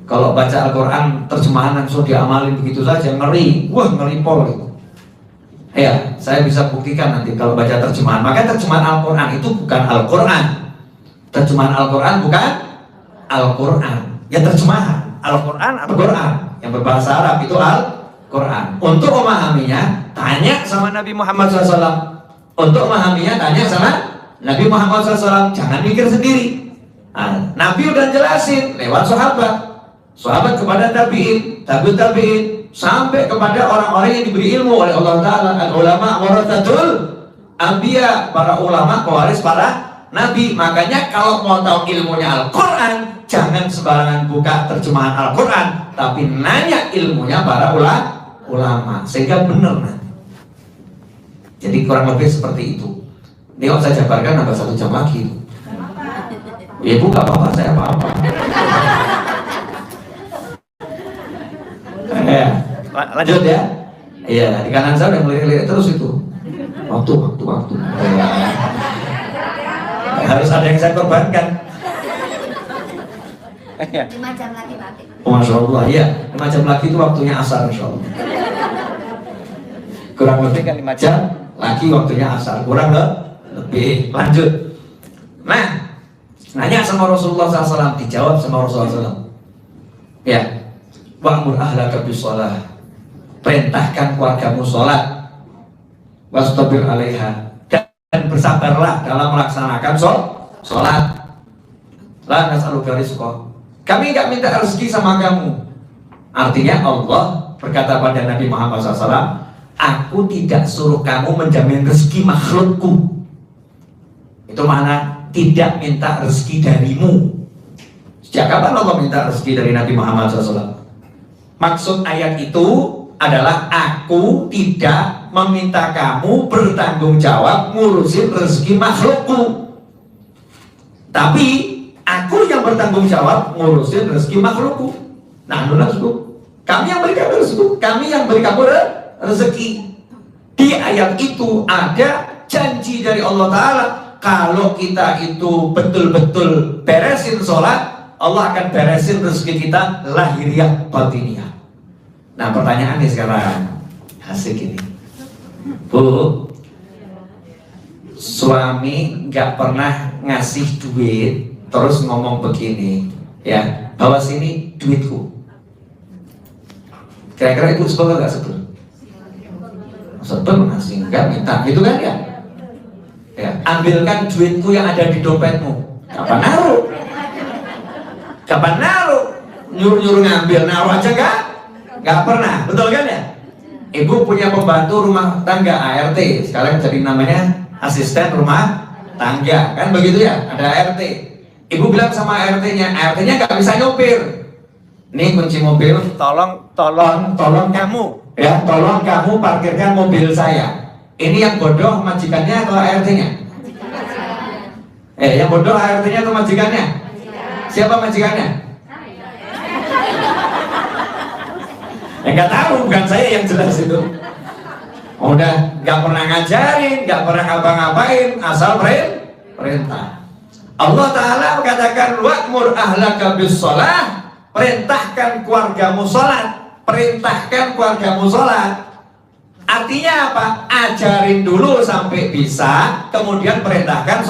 A: Kalau baca Al-Quran terjemahan langsung diamalin begitu saja, ngeri. Ngeri pol itu. Ya, saya bisa buktikan nanti kalau baca terjemahan. Maka terjemahan Al-Quran itu bukan Al-Quran. Terjemahan Al-Quran bukan Al-Quran. Ya, terjemahan Al-Quran yang berbahasa Arab itu Al-Quran. Untuk memahaminya, tanya sama Nabi Muhammad SAW. Untuk memahaminya, tanya sama Nabi Muhammad SAW. Jangan mikir sendiri. Nabi udah jelasin lewat sahabat kepada tabi'in, tabi'in, sampai kepada orang-orang yang diberi ilmu oleh Allah Ta'ala. Al-ulama warathatul anbiya, para ulama pewaris para nabi. Makanya kalau mau tahu ilmunya Al-Quran, jangan sembarangan buka terjemahan Al-Quran, tapi nanya ilmunya para ulama, sehingga benar nanti. Jadi kurang lebih seperti itu. Ini kalau saya jabarkan nambah 1 jam lagi. Ya Bu, gak apa-apa, saya apa-apa. Lanjut ya. Iya, di kanan saya udah melirik-lirik terus itu. Waktu. Harus ada yang saya korbankan.
B: 5 jam lagi Pak.
A: Masya Allah, ya 5 jam lagi itu waktunya asar Insya Allah. Kurang lebih kan 5 jam lagi waktunya asar, kurang lebih. Lanjut. Nah, nanya sama Rasulullah SAW, dijawab sama Rasulullah SAW. Ya, wa'mur ahlaka bis shalah, perintahkan keluargamu sholat. wastabir 'alaiha, dan bersabarlah dalam melaksanakan sholat. La nas'aluka rizqa, kami nggak minta rezeki sama kamu. Artinya Allah berkata pada Nabi Muhammad SAW, aku tidak suruh kamu menjamin rezeki makhlukku. Itu makna tidak minta rezeki darimu. Sejak kapan Allah minta rezeki dari Nabi Muhammad SAW? Maksud ayat itu adalah aku tidak meminta kamu bertanggung jawab ngurusin rezeki makhlukku, tapi aku yang bertanggung jawab ngurusin rezeki makhlukku. Nah, kami yang beri kamu rezeki, kami yang beri kamu rezeki. Di ayat itu ada janji dari Allah Ta'ala, kalau kita itu betul-betul beresin sholat, Allah akan beresin rezeki kita lahiriah batiniyah. Nah, pertanyaannya sekarang, asik ini, Bu, suami nggak pernah ngasih duit, terus ngomong begini, ya, bawa sini duitku. Kira-kira ibu sebel nggak sebel? Sebel ngasih, nggak minta, gitu kan ya? Ya, ambilkan duitku yang ada di dompetmu. Kapan naruh? Kapan naruh? Nyuruh-nyuruh ngambil, naruh aja nggak pernah, betul kan ya? Ibu punya pembantu rumah tangga ART, sekarang jadi namanya asisten rumah tangga, kan begitu ya? Ada ART. Ibu bilang sama ART-nya, ART-nya nggak bisa nyopir. Nih kunci mobil, tolong kamu, ya, tolong kamu parkirkan mobil saya. Ini yang bodoh majikannya atau ART-nya? Yang bodoh ART-nya atau majikannya? Siapa majikannya? Nggak tahu, bukan saya yang jelas itu. Udah nggak pernah ngajarin, nggak pernah ngapa-ngapain, asal perintah. Allah Ta'ala mengatakan wa'mur ahlaka bis sholah, perintahkan keluargamu sholat, perintahkan keluargamu sholat. Artinya apa? Ajarin dulu sampai bisa, kemudian perintahkan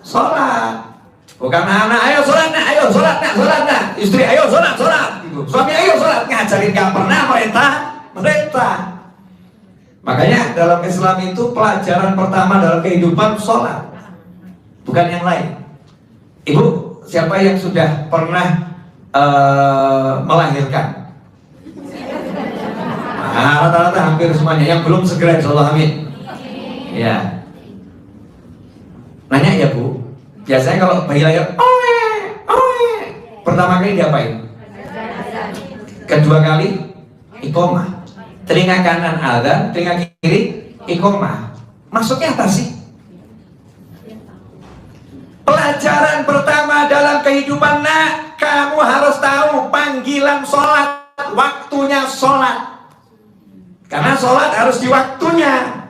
A: sholat. Bukan anak, ayo sholat nak, ayo sholat nak, sholat nak. Istri, ayo sholat, sholat. Suami, ayo sholat. Ngajarin gak pernah perintah. Makanya dalam Islam itu pelajaran pertama dalam kehidupan sholat, bukan yang lain. Ibu, siapa yang sudah pernah melahirkan? Nah, rata-rata hampir semuanya. Yang belum segera insyaallah amin. Ya. Nanya ya Bu, biasanya kalau bayi lahir, pertama kali diapain? Kedua kali iqomah. Telinga kanan adzan, telinga kiri iqomah. Maksudnya apa sih? Pelajaran pertama dalam kehidupan nak, kamu harus tahu panggilan sholat, waktunya sholat. Karena sholat harus di waktunya.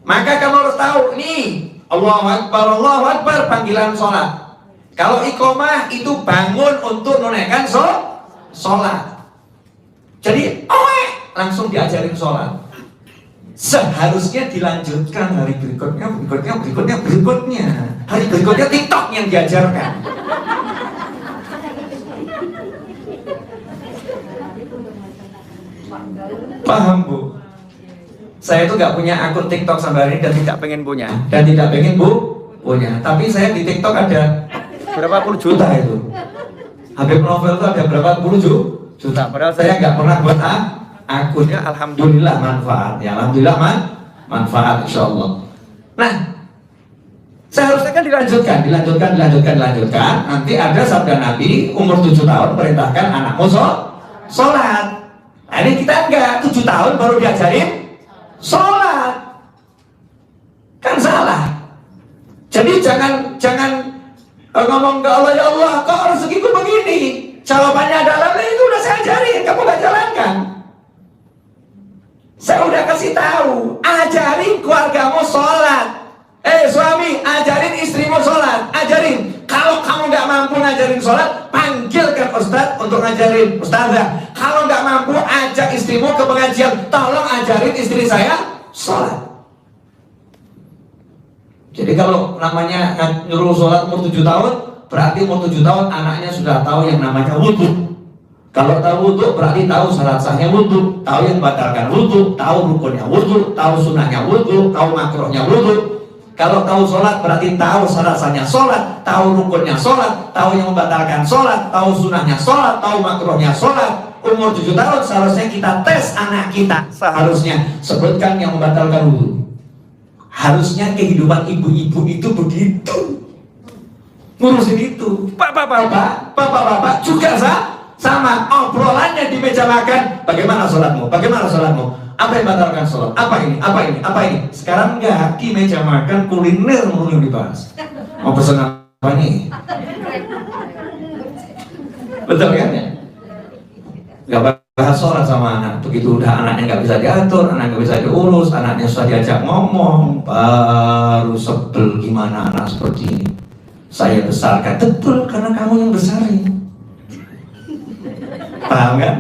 A: Maka kamu harus tahu nih, Allahu Akbar panggilan sholat. Kalau iqomah itu bangun untuk menunaikan sholat. Jadi langsung diajarin sholat. Seharusnya dilanjutkan hari berikutnya. Hari berikutnya TikTok yang diajarkan. Paham Bu? Saya itu nggak punya akun TikTok sampai hari ini dan tidak pengen punya punya. Tapi saya di TikTok ada berapa puluh juta itu. Habib Novel itu ada berapa puluh juta. Padahal saya nggak pernah buat akunnya. Alhamdulillah manfaat. Ya alhamdulillah manfaat insyaallah. Nah, seharusnya kan dilanjutkan. Nanti ada sabda Nabi umur 7 tahun perintahkan anakmu sholat. Nah, ini kita enggak, 7 tahun baru diajarin sholat. Kan salah. Jadi jangan ngomong ke Allah, ya Allah kok rezekiku begini. Jawabannya adalah, itu udah saya ajarin, kamu gak jalankan. Saya udah kasih tahu, ajarin keluargamu sholat. Suami, ajarin istrimu sholat. Ajarin. Kalau kamu nggak mampu ngajarin sholat, panggilkan ustadz untuk ngajarin. Ustazah, kalau nggak mampu, ajak istrimu ke pengajian. Tolong ajarin istri saya sholat. Jadi kalau namanya nyuruh sholat umur 7 tahun, berarti umur 7 tahun anaknya sudah tahu yang namanya wudhu. Kalau tahu wudhu berarti tahu syarat sahnya wudhu, tahu yang membatalkan wudhu, tahu rukunnya wudhu, tahu sunnahnya wudhu, tahu makruhnya wudhu. Kalau tahu sholat berarti tahu syarat sahnya sholat, tahu rukunnya sholat, tahu yang membatalkan sholat, tahu sunnahnya sholat, tahu makruhnya sholat. Umur 7 tahun seharusnya kita tes anak kita, seharusnya sebutkan yang membatalkan wudhu. Harusnya kehidupan ibu-ibu itu begitu, ngurusin itu. Bapak juga sama obrolannya di meja makan. Bagaimana sholatmu? Bagaimana sholatmu? Apa yang batalkan sholat? Apa ini? Apa ini? Apa ini? Sekarang enggak, di meja makan kuliner mulu dibahas. Mau pesan apa nih? Betul kan ya? Enggak bahas sholat sama anak. Begitu udah anaknya nggak bisa diatur, anak nggak bisa diurus, anaknya susah diajak ngomong, baru sebel gimana anak seperti ini. Saya besarkan, betul karena kamu yang besarin. Paham kan?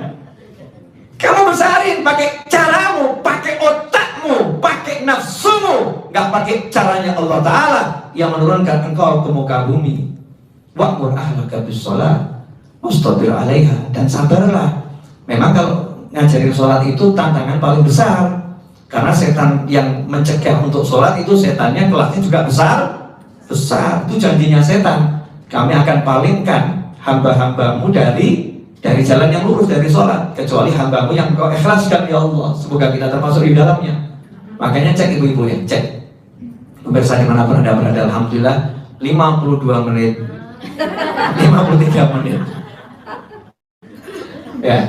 A: Kamu besarin pakai caramu, pakai otakmu, pakai nafsumu, nggak pakai caranya Allah Ta'ala yang menurunkan engkau ke muka bumi. Wa'mur ahlaka bis-shalah wastabir 'alaiha, dan sabarlah. Memang kalau ngajarin sholat itu tantangan paling besar, karena setan yang mencegah untuk sholat itu setannya kelasnya juga besar. Itu janjinya setan. Kami akan palingkan hamba-hambamu dari jalan yang lurus, dari sholat, kecuali hambamu yang kau ikhlaskan ya Allah. Semoga kita termasuk di dalamnya. Makanya cek ibu-ibu ya, cek pemirsa dimanapun Anda berada. Alhamdulillah 52 menit 53 menit ya,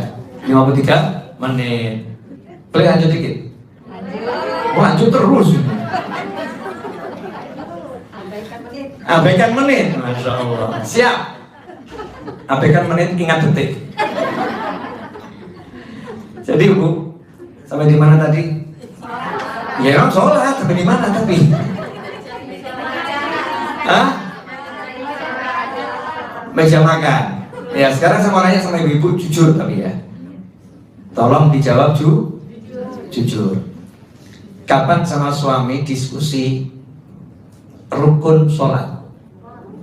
A: 53 menit. Play lanjut dikit. Lanjut terus. Abaikan menit. Masya Allah. Siap. Abaikan menit, ingat detik. Jadi Bu, sampai di mana tadi? Ya memang sholat, sampai di mana tapi? Hah? Meja makan. Ya sekarang saya mau nanya sama ibu-ibu jujur tapi ya. Tolong dijawab jujur. Kapan sama suami diskusi rukun sholat?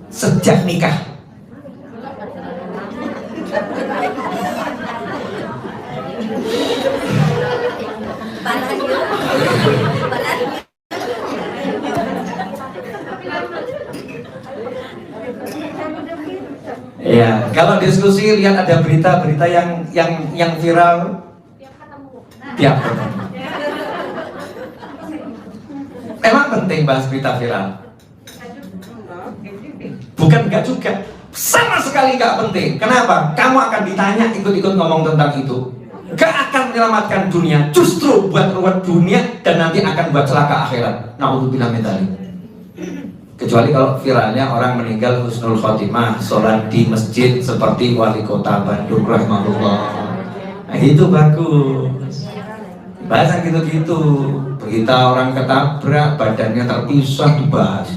A: Sejak nikah. Ya, kalau diskusi lihat ada berita-berita yang viral tiap ketemu. Emang penting bahas berita viral? Bukan enggak juga, sama sekali enggak penting. Kenapa? Kamu akan ditanya ikut-ikut ngomong tentang itu. Gak akan menyelamatkan dunia, justru buat ruwet dunia dan nanti akan buat celaka akhirat. Na'udzubillah min dzalik. Kecuali kalau viralnya orang meninggal husnul khotimah, sholat di masjid seperti wali kota Bandung rahimahullah. Nah itu bagus. Bahasa gitu-gitu. Berita orang ketabrak, badannya terpisah dibahas.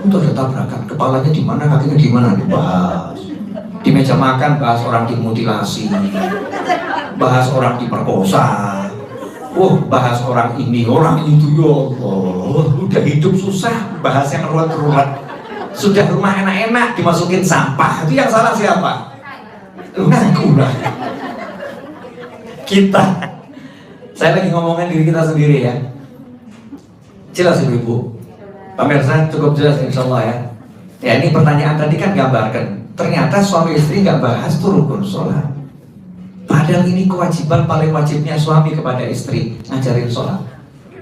A: Itu ada tabrakan, kepalanya di mana, kakinya di mana dibahas. Di meja makan bahas orang dimutilasi, bahas orang diperkosa. Bahas orang ini, orang itu, ya Allah, udah hidup susah, bahas yang ruwet-ruwet. Sudah rumah enak-enak, dimasukin sampah. Itu yang salah siapa? Ngaku lah. Kita. Saya lagi ngomongin diri kita sendiri ya. Jelas ibu-ibu. Pemirsa cukup jelas insya Allah ya. Ya ini pertanyaan tadi kan gambarkan. Ternyata suami istri nggak bahas tuh rukun sholat. Padahal ini kewajiban paling wajibnya suami kepada istri, ngajarin sholat.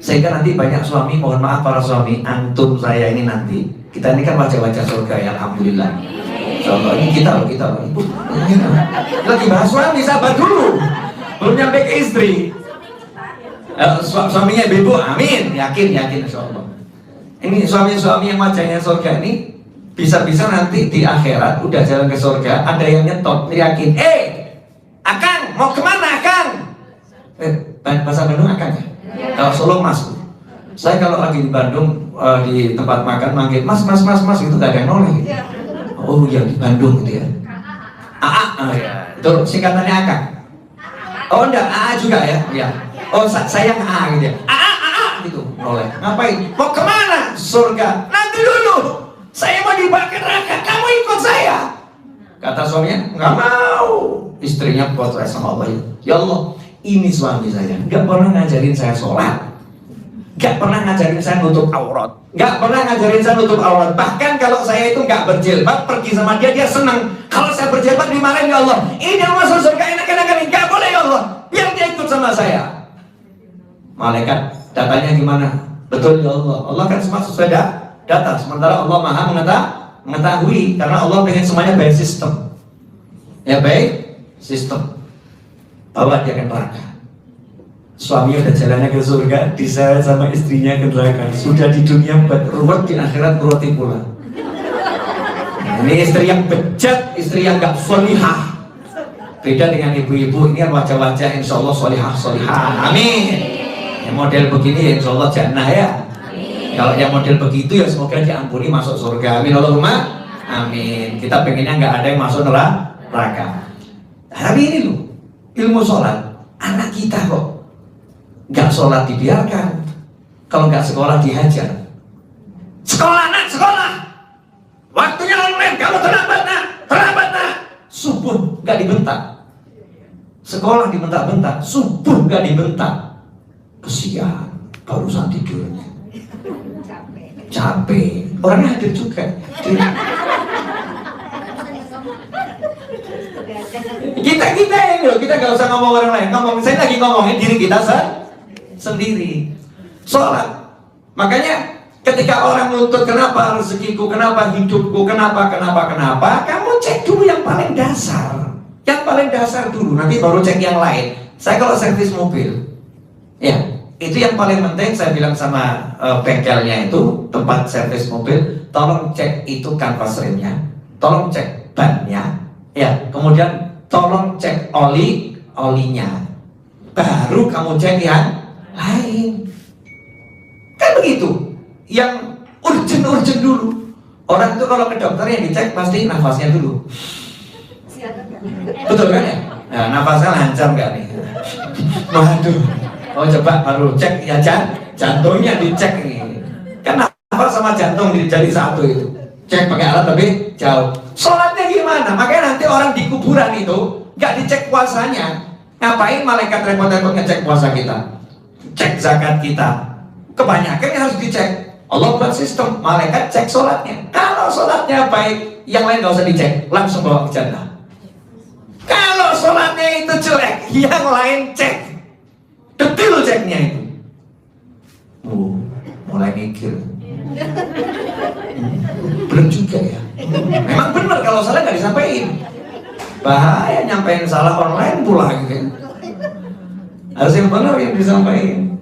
A: Sehingga nanti banyak suami, mohon maaf para suami, antum saya ini nanti, kita ini kan wajah-wajah surga ya, alhamdulillah. Contoh ini kita loh, ibu. Lagi bahas suami, sabar dulu, belum nyampe ke istri. Suaminya ibu, amin, yakin insya Allah. Ini suami-suami yang wajahnya surga ini, bisa-bisa nanti di akhirat udah jalan ke surga, ada yang nyetop, yakin, Akang, mau kemana Akang? Bahasa Bandung Akang ya? Kalau Solo Mas. Saya kalau lagi di Bandung di tempat makan manggil Mas itu gak ada yang noleh gitu. Oh iya di Bandung gitu ya. Ya. Itu singkatannya Akang. Oh enggak, AA juga ya? Iya. Oh saya AA gitu ya. AA gitu noleh. Ngapain? Mau kemana? Surga. Nanti dulu. Saya mau dibawa ke neraka. Kamu ikut saya. Kata suaminya, nggak mau. istrinya berdoa sama Allah, ya Allah, ini suami saya nggak pernah ngajarin saya sholat, nggak pernah ngajarin saya nutup aurat, nggak pernah ngajarin saya nutup aurat. Bahkan kalau saya itu nggak berjilbab pergi sama dia, dia senang. Kalau saya berjilbab dimarahin, ya Allah, ini yang masuk surga enak-enakan, nggak boleh ya Allah, biar dia ikut sama saya. Malaikat datanya gimana? Betul ya Allah, Allah kan semua sesuai data, sementara Allah maha mengetahui, karena Allah pengen semuanya by system. Ya baik, sistem. Bawa dia ke neraka. Suami udah jalannya ke surga, diseret sama istrinya ke neraka. Sudah di dunia buat ruwet, di akhirat ruweti pula. Ini istri yang bejat, istri yang gak solihah. Beda dengan ibu-ibu, ini wajah-wajah insya Allah solihah. Amin. Yang model begini ya insya Allah jannah ya. Kalau yang model begitu ya semoga diampuni masuk surga. Amin Allahumma amin. Kita pengennya nggak ada yang masuk neraka. Tapi ini loh, ilmu sholat, anak kita kok nggak sholat dibiarkan, kalau nggak sekolah dihajar. Sekolah nak, sekolah. Waktunya online, kamu terlambat nak. Subuh nggak dibentak. Sekolah dibentak-bentak, subuh nggak dibentak. Kesian, barusan tidurnya. Capek. Orangnya hadir juga. Kita ini loh, kita gak usah ngomong orang lain, saya lagi ngomongin diri kita sendiri. Sholat. Makanya ketika orang nuntut kenapa rezekiku, kenapa hidupku, kenapa, kamu cek dulu yang paling dasar. Yang paling dasar dulu, nanti baru cek yang lain. Saya kalau servis mobil, ya itu yang paling penting. Saya bilang sama bengkelnya itu, tempat servis mobil, tolong cek itu kanvas remnya, tolong cek bannya, ya, kemudian tolong cek olinya, baru kamu cek yang lain. Kan begitu. Yang urgent dulu. Orang itu kalau ke dokter yang dicek pasti nafasnya dulu. Betul kan ya? Nah, nafasnya lancar nggak nih? Waduh. Oh coba baru cek ya jantungnya dicek nih. Kan nafas sama jantung jadi satu itu. Cek pakai alat tapi jauh. Sholatnya gimana? Makanya nanti orang di kuburan itu nggak dicek puasanya. Ngapain malaikat repot-repot ngecek puasa kita? Cek zakat kita. Kebanyakan yang harus dicek. Allah buat sistem, malaikat cek sholatnya. Kalau sholatnya baik, yang lain nggak usah dicek, langsung bawa ke jannah. Kalau sholatnya itu jelek, yang lain cek. Detil ceknya itu. Mulai mikir. Bener juga ya. Memang bener kalau salah nggak disampaikan. Bahaya nyampein salah online pula gitu. Harus yang benar yang disampaikan.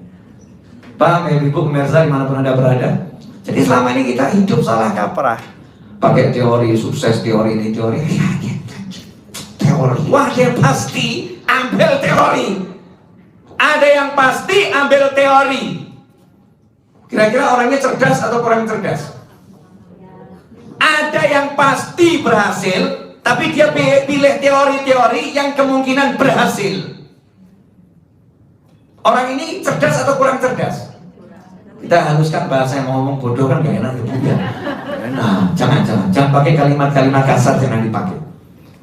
A: Paham ya ibu pemirsa dimanapun anda berada. Jadi selama ini kita hidup salah kaprah. Pakai teori sukses, teori ini, teori. Teori. Wah dia pasti ambil teori. Ada yang pasti ambil teori. Kira-kira orangnya cerdas atau kurang cerdas? Ada yang pasti berhasil, tapi dia pilih teori-teori yang kemungkinan berhasil. Orang ini cerdas atau kurang cerdas? Kita haluskan bahasa yang ngomong bodoh kan gak enak ya. Nah, jangan pakai kalimat-kalimat kasar, jangan dipakai.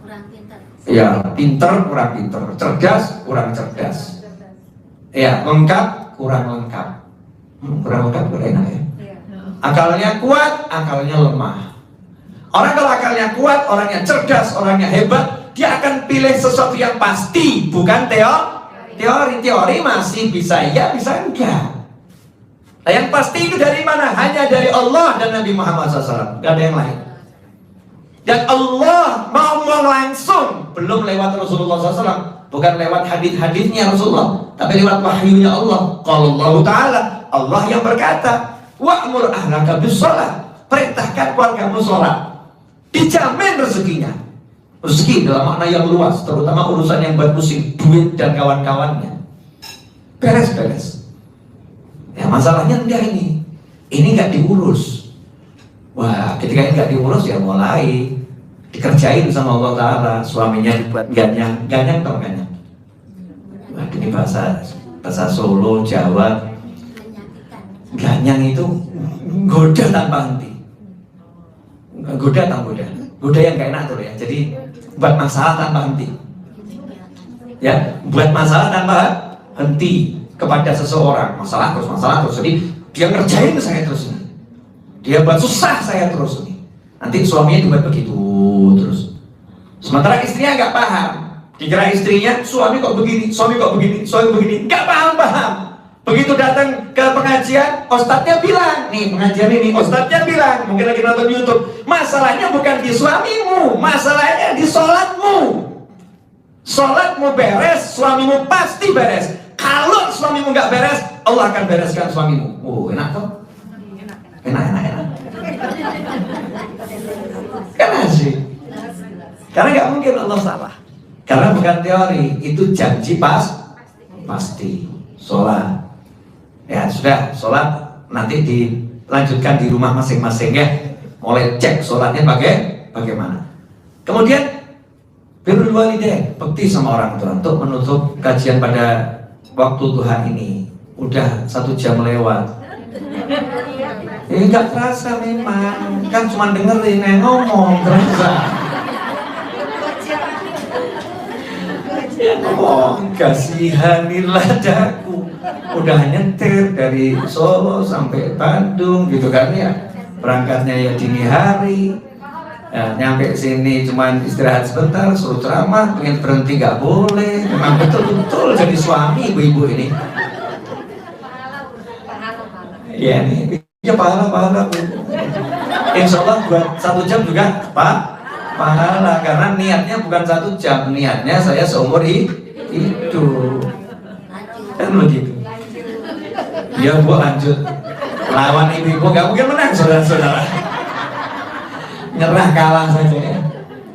B: Kurang pintar.
A: Ya, pinter kurang pinter, cerdas kurang cerdas. Ya, lengkap kurang lengkap. Kurang lengkap kurang enak ya. Akalnya kuat, akalnya lemah. Orang kalau akalnya kuat, orangnya cerdas, orangnya hebat, dia akan pilih sesuatu yang pasti, bukan teori masih bisa iya, bisa enggak. Nah, yang pasti itu dari mana? Hanya dari Allah dan Nabi Muhammad SAW. Gak ada yang lain. Dan Allah ngomong langsung, belum lewat Rasulullah SAW, bukan lewat hadis-hadisnya Rasulullah, tapi lewat wahyunya Allah. Kalau Allah Ta'ala, Allah yang berkata, wa'mur ahlaka bis-shalah, perintahkan keluargamu sholat, dijamin rezekinya. Rezeki dalam makna yang luas, terutama urusan yang buat pusing, duit dan kawan-kawannya. Beres-beres. Ya masalahnya enggak ini nggak diurus. Wah, ketika ini nggak diurus ya mulai dikerjain sama Allah Ta'ala. Suaminya dibuat ganyang tau ganyang. Wah, ini bahasa Solo, Jawa. Ganyang itu goda tanpa henti. Goda yang gak enak tuh ya. Jadi buat masalah tanpa henti. Ya, buat masalah tanpa henti kepada seseorang, masalah terus, jadi dia ngerjain saya terus ini, dia buat susah saya terus ini, nanti suaminya dibuat begitu terus. Sementara istrinya nggak paham, dikira istrinya suami kok begini, suami begini, nggak paham. Begitu datang ke pengajian, ustadznya bilang, nih pengajian ini, ustadznya bilang, mungkin lagi nonton YouTube, masalahnya bukan di suamimu, masalahnya di sholatmu. Sholatmu beres, suamimu pasti beres. Kalau suamimu nggak beres, Allah akan bereskan suamimu. Enak toh? Enak. Kan sih? Karena nggak mungkin Allah salah. Karena bukan teori, itu janji pasti. Sholat. Ya sudah, sholat nanti dilanjutkan di rumah masing-masing ya. Mulai cek sholatnya bagaimana. Kemudian birrul walidain, bekti sama orang tua. Untuk menutup kajian pada waktu duha ini, udah 1 jam lewat. Nggak terasa memang, kan cuma dengerin yang ngomong terasa. Kasihanilah daku, udah nyetir dari Solo sampai Bandung gitu kan ya. Berangkatnya ya dini hari. Ya, nyampe sini cuman istirahat sebentar, suruh ceramah, pengen berhenti nggak boleh. Memang betul-betul jadi suami ibu-ibu ini. Iya nih, ya pahala Bu. Insya Allah buat 1 jam juga pahala, karena niatnya bukan 1 jam, niatnya saya seumur hidup. Kan begitu. Ya Bu, lanjut. Lawan ibu-ibu nggak mungkin menang, saudara-saudara. Nyerah kalah saja ya.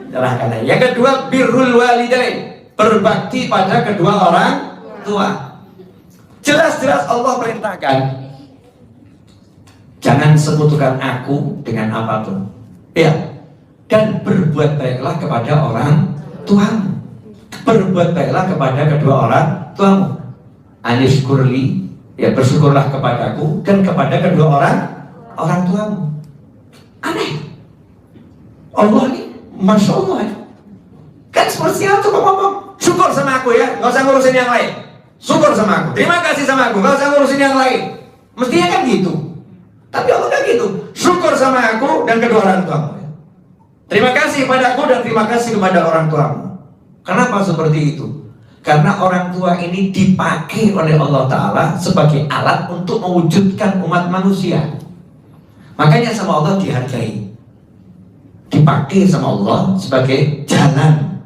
A: Nyerah kalah. Yang kedua, birrul walidain, berbakti pada kedua orang tua. Jelas-jelas Allah perintahkan, jangan sekutukan aku dengan apapun. Ya. Dan berbuat baiklah kepada orang tuamu. Berbuat baiklah kepada kedua orang tuamu. Anishkurli, ya bersyukurlah kepadaku dan kepada kedua orang tuamu. Aneh. Allah ini, Masya Allah ya. Kan seperti itu kok ngomong, syukur sama aku ya, gak usah ngurusin yang lain. Syukur sama aku, terima kasih sama aku, gak usah ngurusin yang lain. Mestinya kan gitu. Tapi Allah kan gitu, syukur sama aku dan kedua orang tuamu ya. Terima kasih padaku dan terima kasih kepada orang tuamu. Kenapa seperti itu? Karena orang tua ini dipakai oleh Allah Ta'ala sebagai alat untuk mewujudkan umat manusia. Makanya sama Allah dihargai, dipakai sama Allah sebagai jalan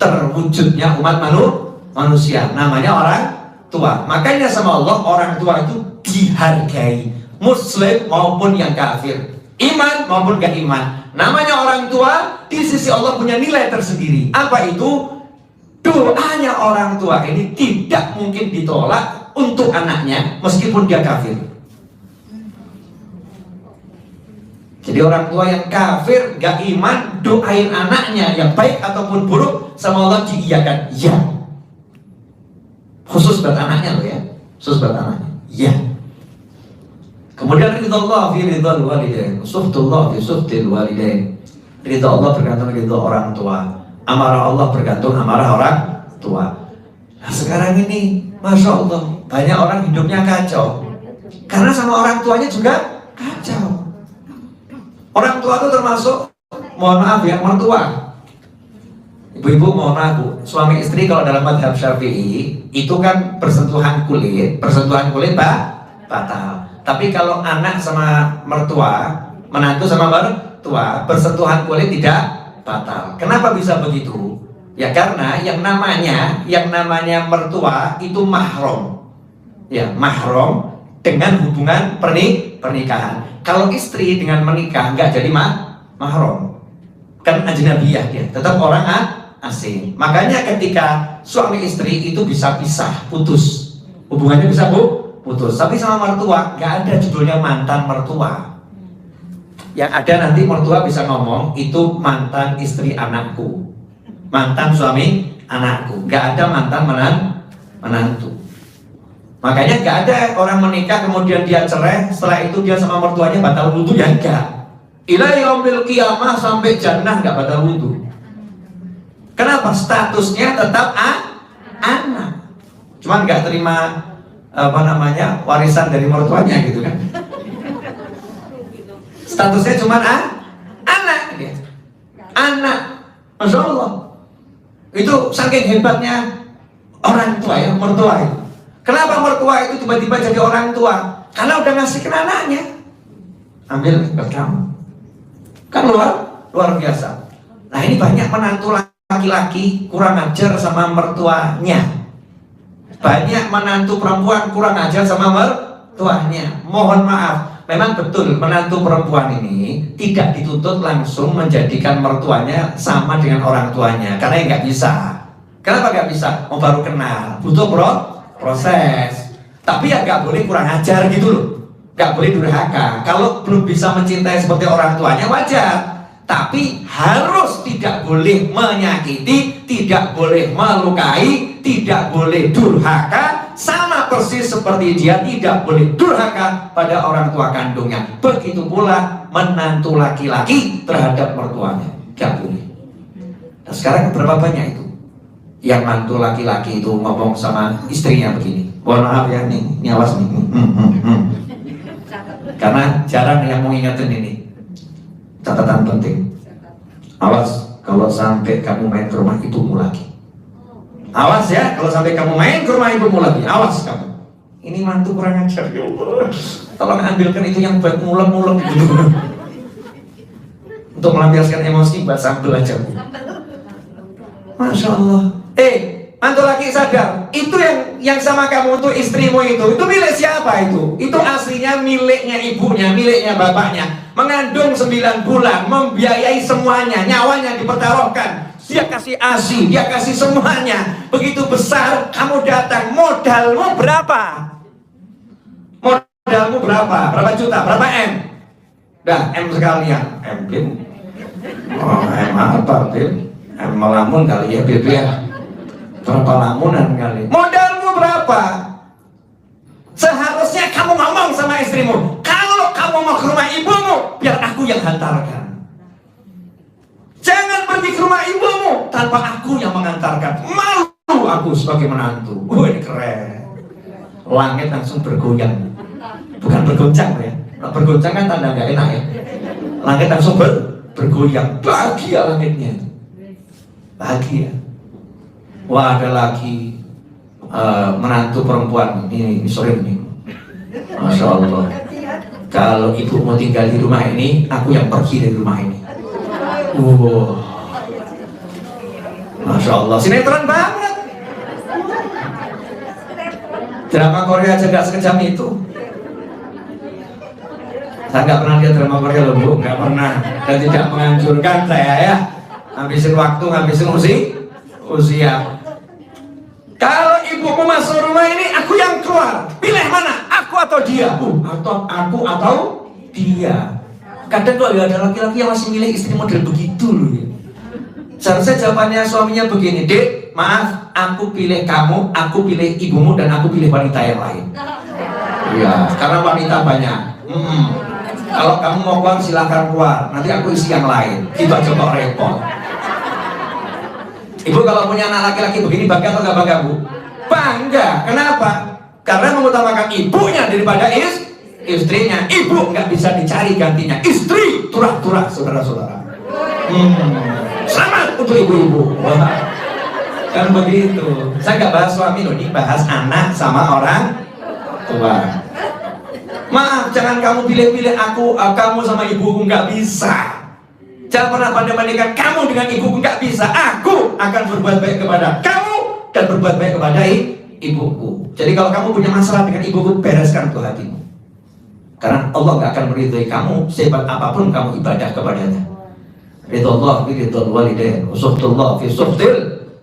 A: terwujudnya umat manusia, namanya orang tua. Makanya sama Allah orang tua itu dihargai, muslim maupun yang kafir, iman maupun gak iman. Namanya orang tua di sisi Allah punya nilai tersendiri. Apa itu? Doanya orang tua ini tidak mungkin ditolak untuk anaknya meskipun dia kafir. Jadi orang tua yang kafir, gak iman, doain anaknya yang baik ataupun buruk sama Allah diiyakan, ya. Khusus buat anaknya loh ya, khusus buat anaknya, ya. Kemudian ridha Allah fi ridhal walidain, suhtullah fi suhtil walidain. Ridha Allah bergantung ridha orang tua, amarah Allah bergantung amarah orang tua. Nah sekarang ini, Masya Allah, banyak orang hidupnya kacau karena sama orang tuanya juga kacau. Orang tua itu termasuk, mohon maaf ya, mertua. Ibu-ibu mohon maaf Bu, suami istri kalau dalam mazhab Syafi'i itu kan bersentuhan kulit batal. Tapi kalau anak sama mertua, menantu sama mertua, bersentuhan kulit tidak batal. Kenapa bisa begitu? Ya karena yang namanya mertua itu mahram. Ya, mahram dengan hubungan pernikahan. Kalau istri dengan menikah nggak jadi mahram, kan ajnabiyah dia, tetap orang asing. Makanya ketika suami istri itu bisa pisah, putus, hubungannya bisa putus. Tapi sama mertua nggak ada judulnya mantan mertua. Yang ada nanti mertua bisa ngomong itu mantan istri anakku, mantan suami anakku. Nggak ada mantan menantu. Makanya nggak ada orang menikah kemudian dia cerai, setelah itu dia sama mertuanya batal wudu, ya enggak. Ila yaumil qiyamah sampai jannah nggak batal wudu. Kenapa? Statusnya tetap cuma nggak terima warisan dari mertuanya gitu kan. Statusnya cuma anak dia. Anak, Masya Allah. Itu saking hebatnya orang tua ya, mertua itu. Kenapa mertua itu tiba-tiba jadi orang tua? Karena udah ngasih ke anaknya. Ambil buat kamu. Kan luar biasa. Nah ini banyak menantu laki-laki kurang ajar sama mertuanya. Banyak menantu perempuan kurang ajar sama mertuanya. Mohon maaf, memang betul menantu perempuan ini tidak dituntut langsung menjadikan mertuanya sama dengan orang tuanya, karena nggak bisa. Kenapa nggak bisa? Mau baru kenal, butuh proses. Tapi ya nggak boleh kurang ajar gitu loh, nggak boleh durhaka. Kalau belum bisa mencintai seperti orang tuanya wajar, tapi harus tidak boleh menyakiti, tidak boleh melukai, tidak boleh durhaka. Sama persis seperti dia tidak boleh durhaka pada orang tua kandungnya. Begitu pula menantu laki-laki terhadap mertuanya, nggak boleh. Nah, sekarang berapa banyak itu yang mantu laki-laki itu ngomong sama istrinya begini, mohon maaf ya nih, awas nih, karena jarang yang mau ngingetin ini. Catatan penting, awas kalau sampai kamu main ke rumah ibumu lagi. Awas ya, kalau sampai kamu main ke rumah ibumu lagi, awas kamu. Ini mantu kurang ajar, ya Allah. Tolong ambilkan itu yang buat ngulek-ngulek gitu. Untuk melampiaskan emosi, buat sambel aja. Masya Allah. Mantu laki sadar, itu yang sama kamu itu istrimu itu milik siapa itu? Itu aslinya miliknya ibunya, miliknya bapaknya. Mengandung 9 bulan, membiayai semuanya, nyawanya dipertaruhkan. Dia kasih ASI, dia kasih semuanya. Begitu besar, kamu datang, modalmu berapa? Modalmu berapa? Berapa juta? Berapa M? Dah, M sekalian. M Bim. Oh, M apa Bim? M melamun kali ya Bim ya. Berapa lamunan kali? Modalmu berapa? Seharusnya kamu ngomong sama istrimu, kalau kamu mau ke rumah ibumu, biar aku yang hantarkan. Jangan pergi ke rumah ibumu tanpa aku yang mengantarkan. Malu aku sebagai menantu. Ini keren. Langit langsung bergoyang. Bukan bergoncang ya. Nah, bergoncang kan tanda gak enak ya. Langit langsung bergoyang. Bahagia langitnya. Bahagia. Wah, ada lagi menantu perempuan ini sore ini. Masya Allah. Kalau ibu mau tinggal di rumah ini, aku yang pergi dari rumah ini. Masya Allah, sinetron banget. Drama Korea aja gak sekejam itu. Saya gak pernah lihat drama Korea loh Bu, gak pernah. Dan tidak menganjurkan saya ya ngabisin waktu, ngabisin usia. Kalau ibumu masuk rumah ini, aku yang keluar. Pilih mana? Aku atau dia? Atau aku atau dia? Kadang tuh ada laki-laki yang masih milih istri model begitu loh ya. Seharusnya jawabannya suaminya begini, Dek, maaf, aku pilih kamu, aku pilih ibumu, dan aku pilih wanita yang lain. Iya, karena wanita banyak. Kalau kamu mau keluar silahkan keluar, nanti aku isi yang lain. Gitu aja kok repot. Ibu kalau punya anak laki-laki begini bangga atau nggak bangga Bu? Bangga. Kenapa? Karena mengutamakan ibunya daripada istrinya. Ibu nggak bisa dicari gantinya. Istri turah-turah saudara-saudara. Selamat untuk ibu-ibu. Kan begitu. Saya nggak bahas suami loh, ini bahas anak sama orang tua. Maaf, jangan kamu pilih-pilih kamu sama ibuku, nggak bisa. Jangan pernah banding-bandingkan kamu dengan ibuku, nggak bisa. Aku akan berbuat baik kepada kamu dan berbuat baik kepada ibuku. Jadi kalau kamu punya masalah dengan ibuku, bereskan tuh hatimu. Karena Allah nggak akan meridhai kamu sehebat apapun kamu ibadah kepadanya. Ridho fi ridho walidain, suhtullah fi suhtil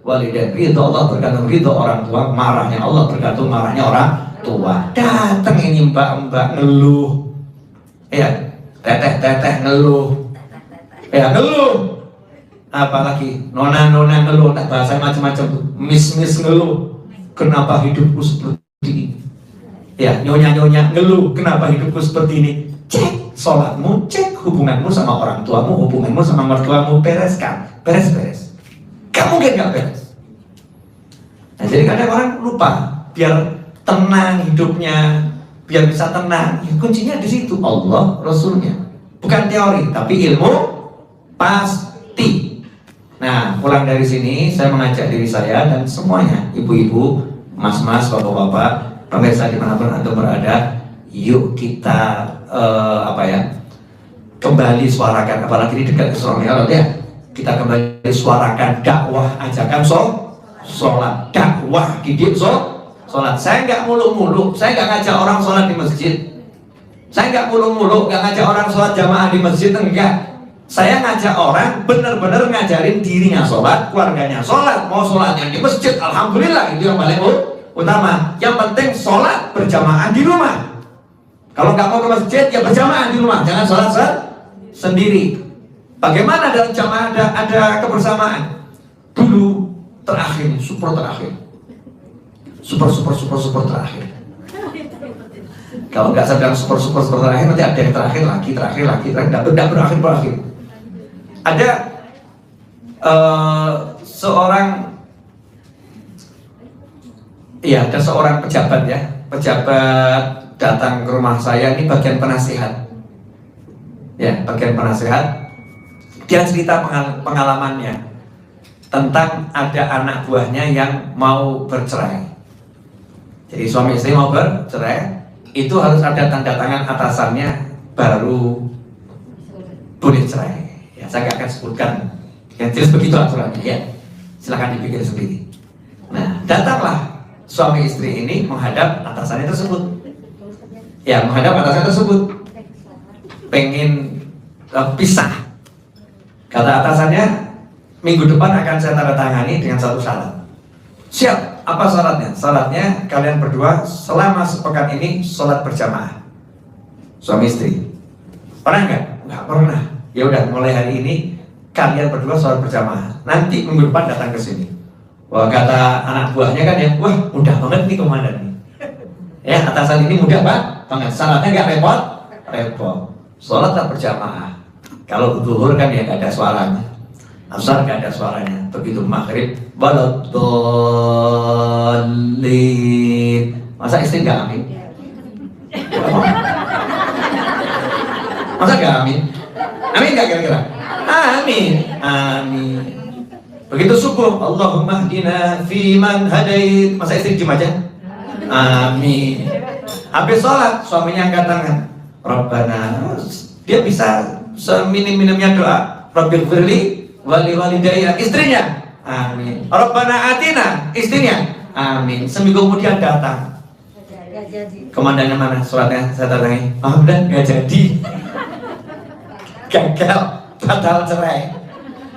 A: walidain. Ridho Allah tergantung ridho orang tua, marahnya Allah tergantung marahnya orang tua. Datang ini mbak-mbak ngeluh, ya teteh-teteh ngeluh. Ya ngeluh, apalagi nona-nona ngeluh, tak bahasa macam-macam tuh, mis-mis ngeluh, kenapa hidupku seperti ini? Ya nyonya-nyonya ngeluh, kenapa hidupku seperti ini? Cek sholatmu, cek hubunganmu sama orang tuamu, hubunganmu sama mertuamu, bereskan, beres-beres. Kamu mungkin nggak beres. Nah, jadi kadang orang lupa, biar tenang hidupnya, biar bisa tenang. Ya, kuncinya di situ, Allah, Rasulnya. Bukan teori, tapi ilmu pasti. Nah, pulang dari sini saya mengajak diri saya dan semuanya, ibu-ibu, mas-mas, bapak-bapak, pemirsa dimanapun Anda berada, yuk kita kembali suarakan, apalagi ini dekat Isra Mi'raj ya. Kita kembali suarakan dakwah, ajakan sholat, dakwah didik sholat. Saya nggak muluk-muluk, saya nggak ngajak orang sholat di masjid. Saya nggak muluk-muluk, nggak ngajak orang sholat jamaah di masjid, enggak. Saya ngajak orang benar-benar ngajarin dirinya sholat, keluarganya sholat. Mau sholatnya di masjid, alhamdulillah, itu yang paling utama. Yang penting sholat berjamaah di rumah. Kalau nggak mau ke masjid, ya berjamaah di rumah, jangan sholat sendiri. Bagaimana dalam jamaah ada kebersamaan? Dulu terakhir, super terakhir, super terakhir. Kalau nggak sadar super terakhir, nanti ada yang terakhir lagi, tidak berakhir. Ada seorang pejabat ya, datang ke rumah saya, ini bagian penasihat. Ya, bagian penasihat. Dia cerita pengalamannya tentang ada anak buahnya yang mau bercerai. Jadi suami istri mau bercerai, itu harus ada tanda tangan atasannya baru boleh cerai. Ya, saya nggak akan sebutkan. Yang jelas begitu aturannya. Ya, silakan dipikir sendiri. Nah, datanglah suami istri ini menghadap atasannya tersebut. Ya, menghadap atasannya tersebut. Pengen pisah. Kata atasannya, minggu depan akan saya tanda tangani dengan satu syarat. Siap, apa syaratnya? Syaratnya kalian berdua selama sepekan ini sholat berjamaah. Suami istri. Pernah nggak? Nggak pernah. Ya udah, mulai hari ini kalian berdua sholat berjamaah. Nanti minggu depan datang ke sini. Wah, kata anak buahnya kan ya, wah mudah banget nih komandan nih. Ya, atasan ini mudah banget. Syaratnya nggak repot. Sholat tak berjamaah. Kalau zuhur kan ya nggak ada suaranya, asar nggak ada suaranya. Begitu maghrib, waladhdallin. Masa istri nggak amin? Masa nggak amin? Amin nggak kira-kira? Amin. Begitu subuh, Allahumma hdina fiman hadait. Masa istri diem aja? Amin. Habis sholat, suaminya angkat tangan. Rabbana. Dia bisa seminim-minimnya doa, Rabbil firli wali walidayya, istrinya amin. Rabbana atina, istrinya amin. Seminggu kemudian datang, komandannya mana suratnya? Saya tanyain, udah nggak jadi. Gagal, batal cerai.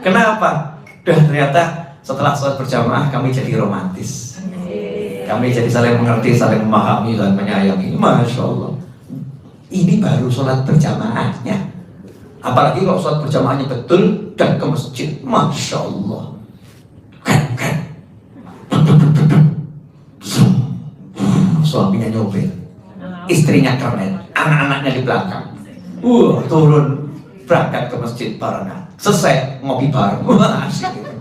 A: Kenapa? Ternyata setelah sholat berjamaah kami jadi romantis, kami jadi saling mengerti, saling memahami dan menyayangi. Masya Allah, ini baru sholat berjamaahnya. Apalagi kalau sholat berjamaahnya betul dan ke masjid, Masya Allah. Suaminya nyopir, istrinya keren, anak-anaknya di belakang. Turun berangkat ke masjid barengan. Selesai ngopi bareng. Asik gitu.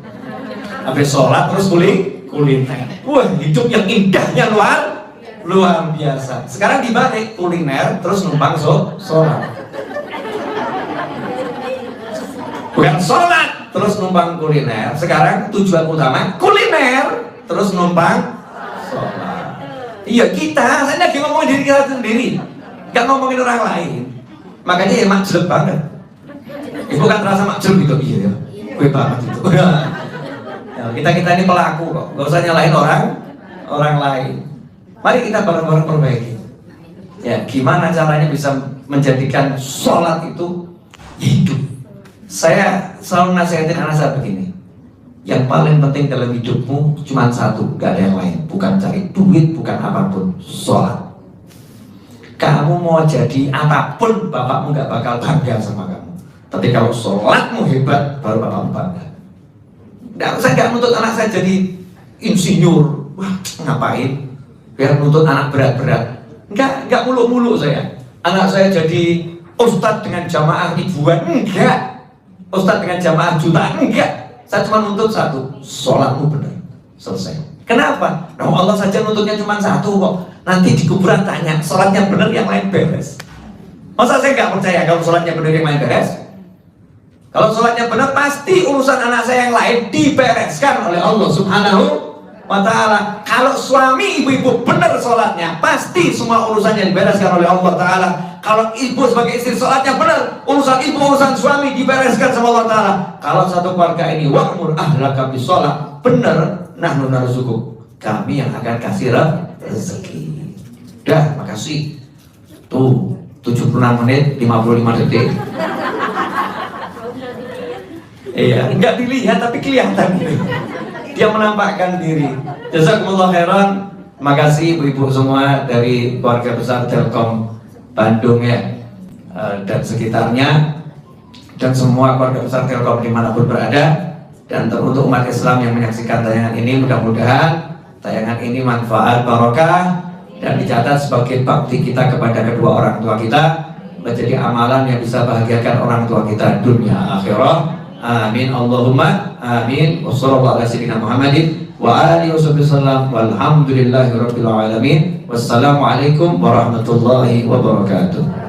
A: Habis sholat terus kuliner. Hidup yang indahnya luar biasa. Sekarang dibalik, kuliner terus numpang sholat. Bukan sholat terus numpang kuliner. Sekarang tujuan utama kuliner terus numpang sholat. Iya, saya lagi ngomongin diri kita sendiri, nggak ngomongin orang lain. Makanya ya makjub banget. Ibu kan terasa makjub gitu. Iya ya, gue banget itu. Kita ini pelaku kok, nggak usah nyalahin orang lain. Mari kita bareng-bareng perbaiki. Ya, gimana caranya bisa menjadikan sholat itu hidup. Saya selalu nasihatin anak saya begini, yang paling penting dalam hidupmu cuma satu, gak ada yang lain. Bukan cari duit, bukan apapun, sholat. Kamu mau jadi apapun, bapakmu gak bakal bangga sama kamu. Tapi kalau sholatmu hebat, baru bapakmu bangga. Nah, saya gak nuntut anak saya jadi insinyur. Wah, ngapain? Biar nuntut anak berat-berat. Enggak muluk-muluk saya. Anak saya jadi ustadz dengan jamaah ribuan, enggak. Ustadz dengan jamaah jutaan, enggak. Saya cuma nuntut satu, sholatmu benar. selesai. Kenapa? Nah, Allah saja nuntutnya cuma satu kok. Nanti di kuburan tanya, sholatnya benar yang lain beres. Masa saya nggak percaya kalau sholatnya benar yang lain beres? Kalau sholatnya benar, pasti urusan anak saya yang lain dibereskan oleh Allah Subhanahu wa Ta'ala. Kalau suami ibu-ibu benar sholatnya, pasti semua urusannya dibereskan oleh Allah Ta'ala. Kalau ibu sebagai istri sholatnya benar, urusan ibu, urusan suami dibereskan sama Allah Ta'ala. Kalau satu keluarga ini wa'mur ahlaka bisolat, benar, nahnu narzuquk, kami yang akan kasih rezeki. Udah, makasih. Tuh, 76 menit 55 detik. Iya, nggak dilihat tapi kelihatan gitu. Dia menampakkan diri. Jazakumullah khairan. Makasih ibu-ibu semua dari keluarga besar Telkom Bandung ya, dan sekitarnya, dan semua keluarga besar Telkom dimanapun berada. Dan untuk umat Islam yang menyaksikan tayangan ini, mudah-mudahan tayangan ini manfaat barokah dan dicatat sebagai bakti kita kepada kedua orang tua kita, menjadi amalan yang bisa bahagiakan orang tua kita dunia akhirah. Amin Allahumma amin. Wassallallahu ala sayyidina Muhammadin wa alihi wasallam walhamdulillahi rabbil alamin. Wassalamualaikum warahmatullahi wabarakatuh.